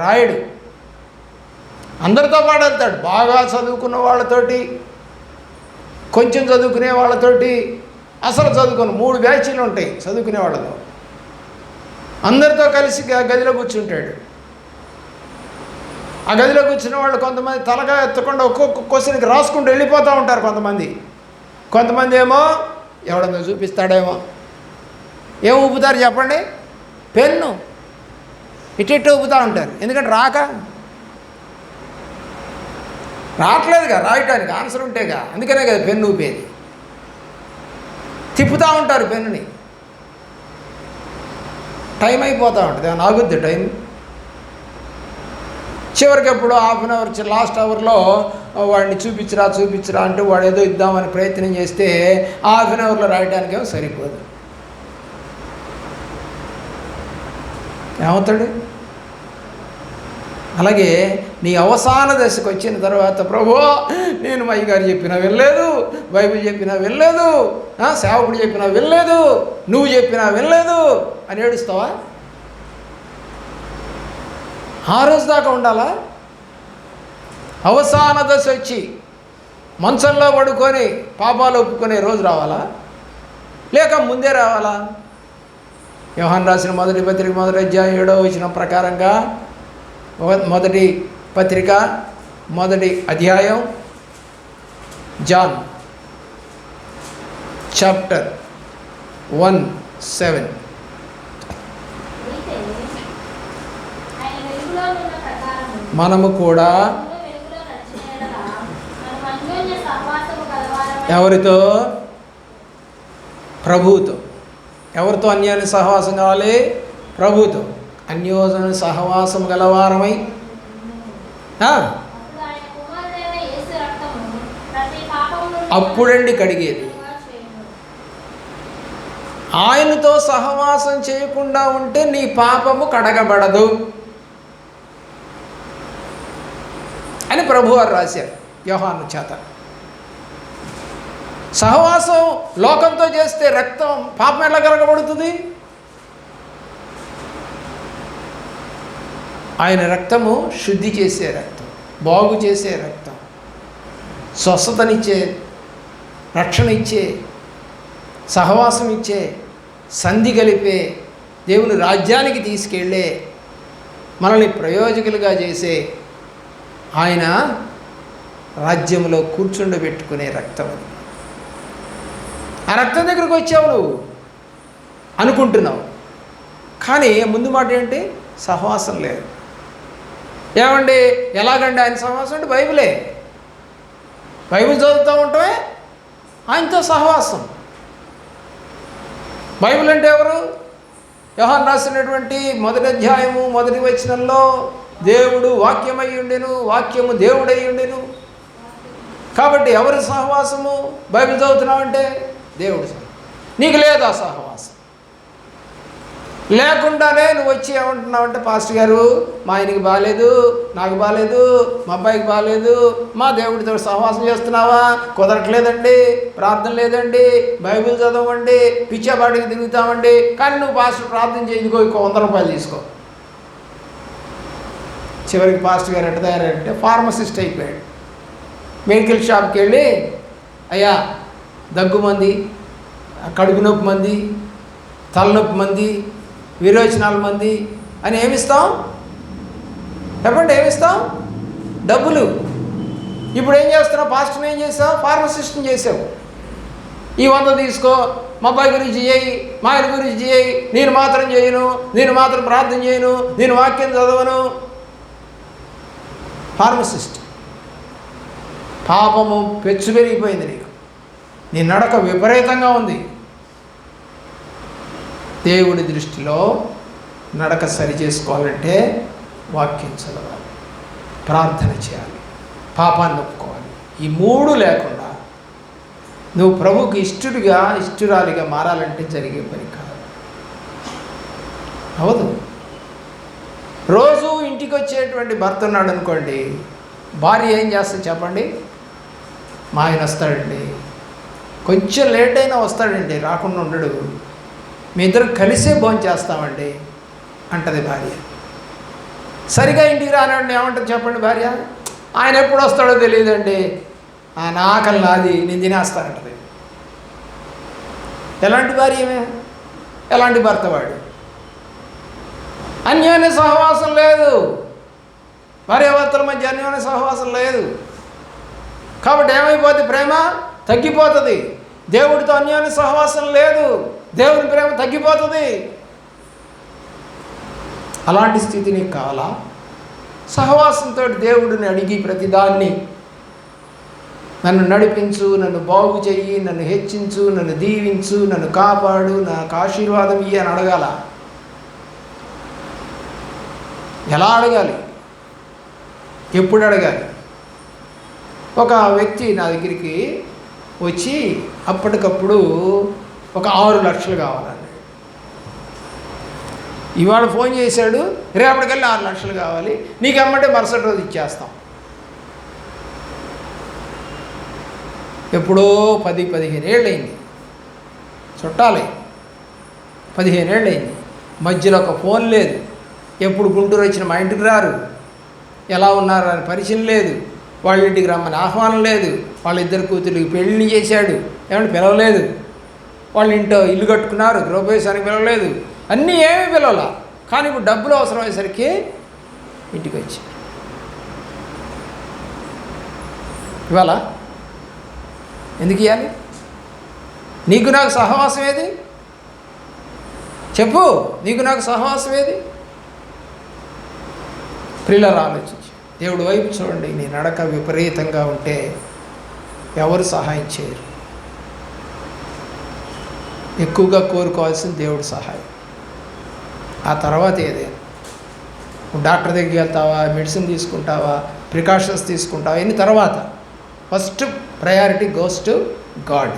రాయడు. అందరితో పాటు వెళ్తాడు. బాగా చదువుకున్న వాళ్ళతోటి, కొంచెం చదువుకునే వాళ్ళతోటి, అసలు చదువుకుని 3 బ్యాచీలు ఉంటాయి చదువుకునే వాళ్ళతో. అందరితో కలిసి గదిలో కూర్చుంటాడు. ఆ గదిలో కూర్చున్న వాళ్ళు కొంతమంది తలగా ఎత్తకుండా ఒక్కొక్క క్వశ్చన్కి రాసుకుంటూ వెళ్ళిపోతూ ఉంటారు. కొంతమంది ఏమో ఎవడన్నా చూపిస్తాడేమో, ఏం ఊపుతారు చెప్పండి? పెన్ను. ఇటు ఊపుతూ ఉంటారు. ఎందుకంటే రావట్లేదుగా రాయటానికి ఆన్సర్ ఉంటేగా, అందుకనే కదా పెన్ను ఊపేది. తిప్పుతూ ఉంటారు పెన్నుని, టైం అయిపోతూ ఉంటుంది. ఆగుద్ది టైం. చివరికి ఎప్పుడు ½ అవర్ లాస్ట్ అవర్లో వాడిని చూపించరా అంటూ వాడు ఏదో ఇద్దామని ప్రయత్నం చేస్తే ½ అవర్లో రాయడానికేమో సరిపోదు. ఏమవుతాడు? అలాగే నీ అవసాన దశకు వచ్చిన తర్వాత, ప్రభువా నేను మా అయ్యగారు చెప్పినా వినలేదు, బైబిల్ చెప్పినా వినలేదు, సేవకుడు చెప్పినా వినలేదు, నువ్వు చెప్పినా వినలేదు అని ఏడుస్తావా? ఆ రోజు దాకా ఉండాలా? అవసాన దశ వచ్చి మంచంలో పడుకొని పాపాలు ఒప్పుకునే రోజు రావాలా, లేక ముందే రావాలా? యోహాను రాసిన మొదటి పత్రిక 1వ అధ్యాయం 7వ వచనం ప్రకారంగా, మొదటి పత్రిక 1వ అధ్యాయం, జాన్ చాప్టర్ 1:7, మనము కూడా ఎవరితో? ప్రభువుతో. ఎవరితో అన్యోన్య సహవాసం కావాలి? ప్రభువుతో. అన్యోన్య సహవాసం గలవారమై అప్పుడండి కడిగేది. ఆయనతో సహవాసం చేయకుండా ఉంటే నీ పాపము కడగబడదు అని ప్రభువారు రాశారు యోహాను చేత. సహవాసం లోకంతో చేస్తే రక్తం పాపం ఎలా కడగబడుతుంది? ఆయన రక్తము శుద్ధి చేసే రక్తం, బాగు చేసే రక్తం, స్వస్థతనిచ్చే, రక్షణ ఇచ్చే, సహవాసం ఇచ్చే, సంధి కలిపే, దేవుని రాజ్యానికి తీసుకెళ్ళే, మనల్ని ప్రయోజకులుగా చేసే, ఆయన రాజ్యంలో కూర్చుండబెట్టుకునే రక్తం అది. ఆ రక్తం దగ్గరకు వచ్చావు నువ్వు అనుకుంటున్నావు, కానీ ముందు మాట ఏంటి? సహవాసం లేదు. ఏమండి ఎలాగండి ఆయన సహవాసం? అంటే బైబిల్ చదువుతూ ఉంటామే, ఆయనతో సహవాసం. బైబిల్ అంటే ఎవరు? యోహాను రాసినటువంటి 1వ అధ్యాయము 1వ వచనంలో, దేవుడు వాక్యమై ఉండెను, వాక్యము దేవుడై ఉండెను. కాబట్టి ఎవరి సహవాసము? బైబిల్ చదువుతున్నావంటే దేవుడు. నీకు లేదా సహవాసం? లేకుండానే నువ్వు వచ్చి ఏమంటున్నావంటే, పాస్టర్ గారు మా ఆయనకి బాగాలేదు, నాకు బాగాలేదు, మా అబ్బాయికి బాగాలేదు, మా దేవుడితో సహవాసం చేస్తున్నావా? కుదరట్లేదండి, ప్రార్థన లేదండి, బైబిల్ చదవండి, పిచ్చాబాటికి తిరుగుతామండి, కానీ నువ్వు పాస్టర్ ప్రార్థన చేయదుకో, ఇంకో 100 రూపాయలు తీసుకో. చివరికి పాస్టర్ గారు ఎట్ట తయారంటే ఫార్మసిస్ట్ అయిపోయాడు. మెడికల్ షాప్కి వెళ్ళి, అయ్యా దగ్గు మంది, కడుపు నొప్పి మంది, తలనొప్పి మంది, విరోచనాల మంది అని ఏమిస్తాం? చెప్పండి, ఏమిస్తాం? డబ్బులు. ఇప్పుడు ఏం చేస్తున్నావు? పాస్టర్ని ఏం చేసావు? ఫార్మసిస్ట్ని చేసావు. ఈ 100 తీసుకో, మా అబ్బాయి గురించి చేయి, మా ఆయన గురించి చేయి, నేను మాత్రం చేయను, నేను మాత్రం ప్రార్థన చేయను, నేను వాక్యం చదవను. ఫార్మసిస్ట్. పాపము పెచ్చు పెరిగిపోయింది నీకు, నీ నడక విపరీతంగా ఉంది. దేవుడి దృష్టిలో నడక సరి చేసుకోవాలంటే వాక్యం చదవాలి, ప్రార్థన చేయాలి, పాపాన్ని ఒప్పుకోవాలి. ఈ 3 లేకుండా నువ్వు ప్రభువుకి ఇష్టురాలిగా మారాలంటే జరిగే పని కాదు, అవదు. రోజు ఇంటికి వచ్చేటువంటి భర్త ఉన్నాడు అనుకోండి, భార్య ఏం చేస్తుంది చెప్పండి? మా ఆయన వస్తాడండి, కొంచెం లేట్ అయినా వస్తాడండి, రాకుండా ఉండడు, మీ ఇద్దరు కలిసే భోజనం చేస్తామండి అంటది భార్య. సరిగా ఇంటికి రానండి ఏమంటుంది చెప్పండి భార్య? ఆయన ఎప్పుడు వస్తాడో తెలియదండి, నా ఆకలి నాది, నేను తినేస్తానంటది. ఎలాంటి భార్యమే? ఎలాంటి భర్త వాడు? అన్యోన్య సహవాసం లేదు, భార్యాభర్తల మధ్య అన్యోన్య సహవాసం లేదు. కాబట్టి ఏమైపోతుంది? ప్రేమ తగ్గిపోతుంది. దేవుడితో అన్యోన్య సహవాసం లేదు, దేవుని ప్రేమ తగ్గిపోతుంది. అలాంటి స్థితిని కాలా సహవాసంతో దేవుడిని అడిగి ప్రతిదాన్ని నన్ను నడిపించు, నన్ను బాగు చెయ్యి, నన్ను హెచ్చించు, నన్ను దీవించు, నన్ను కాపాడు, నాకు ఆశీర్వాదం ఇయ్యి అని అడగాల. ఎలా అడగాలి? ఎప్పుడు అడగాలి? ఒక వ్యక్తి నా దగ్గరికి వచ్చి అప్పటికప్పుడు ఒక 6 లక్షలు కావాలండి. ఇవాళ ఫోన్ చేశాడు, రేపటికల్లా 6 లక్షలు కావాలి, నీకు అమ్మంటే మరుసటి రోజు ఇచ్చేస్తాం. ఎప్పుడో 10-15 ఏళ్ళు అయింది, చుట్టాలే 15 ఏళ్ళు అయింది. మధ్యలో ఒక ఫోన్ లేదు, ఎప్పుడు గుంటూరు వచ్చిన మా ఇంటికి రారు, ఎలా ఉన్నారు అని పరిచయం లేదు, వాళ్ళ ఇంటికి రమ్మని ఆహ్వానం లేదు, వాళ్ళిద్దరు కూతురికి పెళ్ళిని చేశాడు, ఏమంటే పిలవలేదు, వాళ్ళ ఇంట్లో ఇల్లు కట్టుకున్నారు, గృహప్రవేశానికి పిలవలేదు, అన్నీ ఏమీ పిలవాల. కానీ ఇప్పుడు డబ్బులు అవసరమయ్యేసరికి ఇంటికి వచ్చి ఇవాళ ఎందుకు ఇవ్వాలి? నీకు నాకు సహవాసం ఏది? చెప్పు, నీకు నాకు సహవాసం ఏది? ప్రియులారా, ఆలోచించి దేవుడి వైపు చూడండి. నీ నడక విపరీతంగా ఉంటే ఎవరు సహాయం చేయరు. ఎక్కువగా కోరుకోవాల్సింది దేవుడి సహాయం. ఆ తర్వాత ఏదైనా డాక్టర్ దగ్గరికి వెళ్తావా, మెడిసిన్ తీసుకుంటావా, ప్రికాషన్స్ తీసుకుంటావా, ఇన్ని తర్వాత first priority goes to God.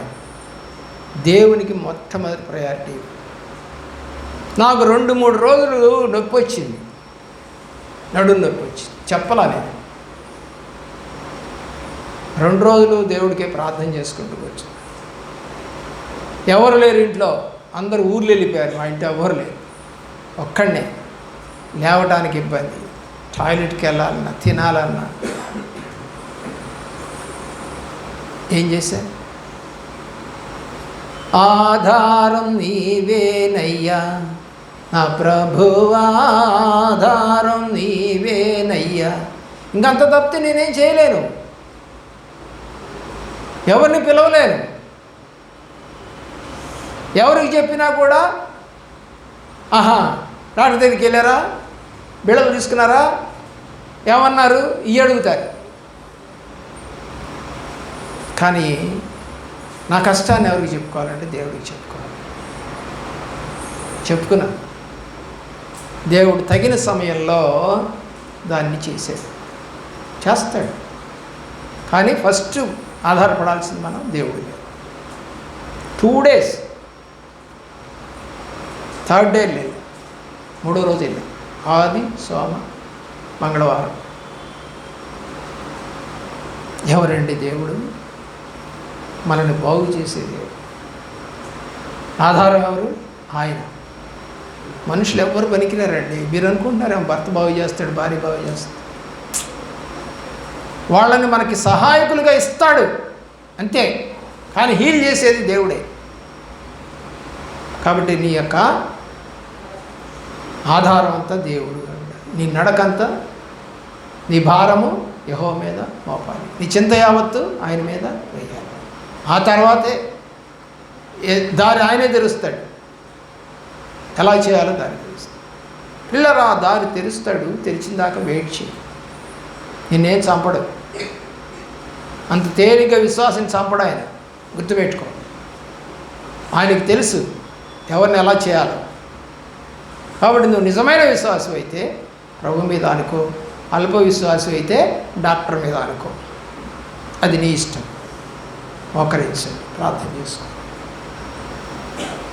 దేవునికి మొట్టమొదటి ప్రయారిటీ. నాకు 2-3 రోజులు నొప్పి వచ్చింది, నడుము నొప్పి వచ్చింది, చెప్పలా నేను. 2 రోజులు దేవుడికే ప్రార్థన చేసుకుంటూ వచ్చాను. ఎవరు లేరు ఇంట్లో, అందరూ ఊర్లు వెళ్ళిపోయారు. మా ఇంట్లో ఎవరు లేరు, ఒక్కడనే. లేవటానికి ఇబ్బంది, టాయిలెట్కి వెళ్ళాలన్నా, తినాలన్నా. ఏం చేశాను? ఆధారం నీవేనయ్యా నా ప్రభువా, ఆధారం నీవేనయ్యా. ఇంకంత తప్పితే నేనేం చేయలేను, ఎవరిని పిలవలేను. ఎవరికి చెప్పినా కూడా డాక్టర్ దగ్గరికి వెళ్ళారా, బిళ్ళలు తీసుకున్నారా, ఏమన్నారు, ఇవి అడుగుతారు. కానీ నా కష్టాన్ని ఎవరికి చెప్పుకోవాలంటే దేవుడికి చెప్పుకోవాలి. చెప్పుకున్నా, దేవుడు తగిన సమయంలో దాన్ని చేస్తాడు. కానీ ఫస్ట్ ఆధారపడాల్సింది మనం దేవుడి మీద. 2 days, 3rd day లేదు, 3వ రోజు వెళ్ళాం. ఆది, సోమ, మంగళవారం. ఎవరండి దేవుడు? మనల్ని బాగు చేసే దేవుడు. ఆధారం ఎవరు? ఆయన. మనుషులు ఎవ్వరు పనికిరారండి. మీరు అనుకుంటున్నారేమో భర్త బాగు చేస్తాడు, భార్య బాగు చేస్తాడు. వాళ్ళని మనకి సహాయకులుగా ఇస్తాడు అంతే, కానీ హీల్ చేసేది దేవుడే. కాబట్టి నీ యొక్క ఆధారం అంతా దేవుడు. నీ నడకంతా, నీ భారము యెహోవా మీద మోపాలి, నీ చింత యావత్తు ఆయన మీద వేయాలి. ఆ తర్వాతే దారి ఆయనే తెరుస్తాడు. ఎలా చేయాలో దారి తెరుస్తాడు. పిల్లరా, దారి తెరుస్తాడు, తెరిచిన దాకా వెయిట్ చేయి. నిన్నేం చంపడు, అంత తేలిక విశ్వాసం చంపడు ఆయన. గుర్తుపెట్టుకో, ఆయనకు తెలుసు ఎవరిని ఎలా చేయాలో. కాబట్టి నువ్వు నిజమైన విశ్వాసం అయితే ప్రభు మీద అనుకో, అల్ప విశ్వాసం అయితే డాక్టర్ మీద అనుకో. అది నీ ఇష్టం. మోకరించండి, ప్రార్థన చేసుకో.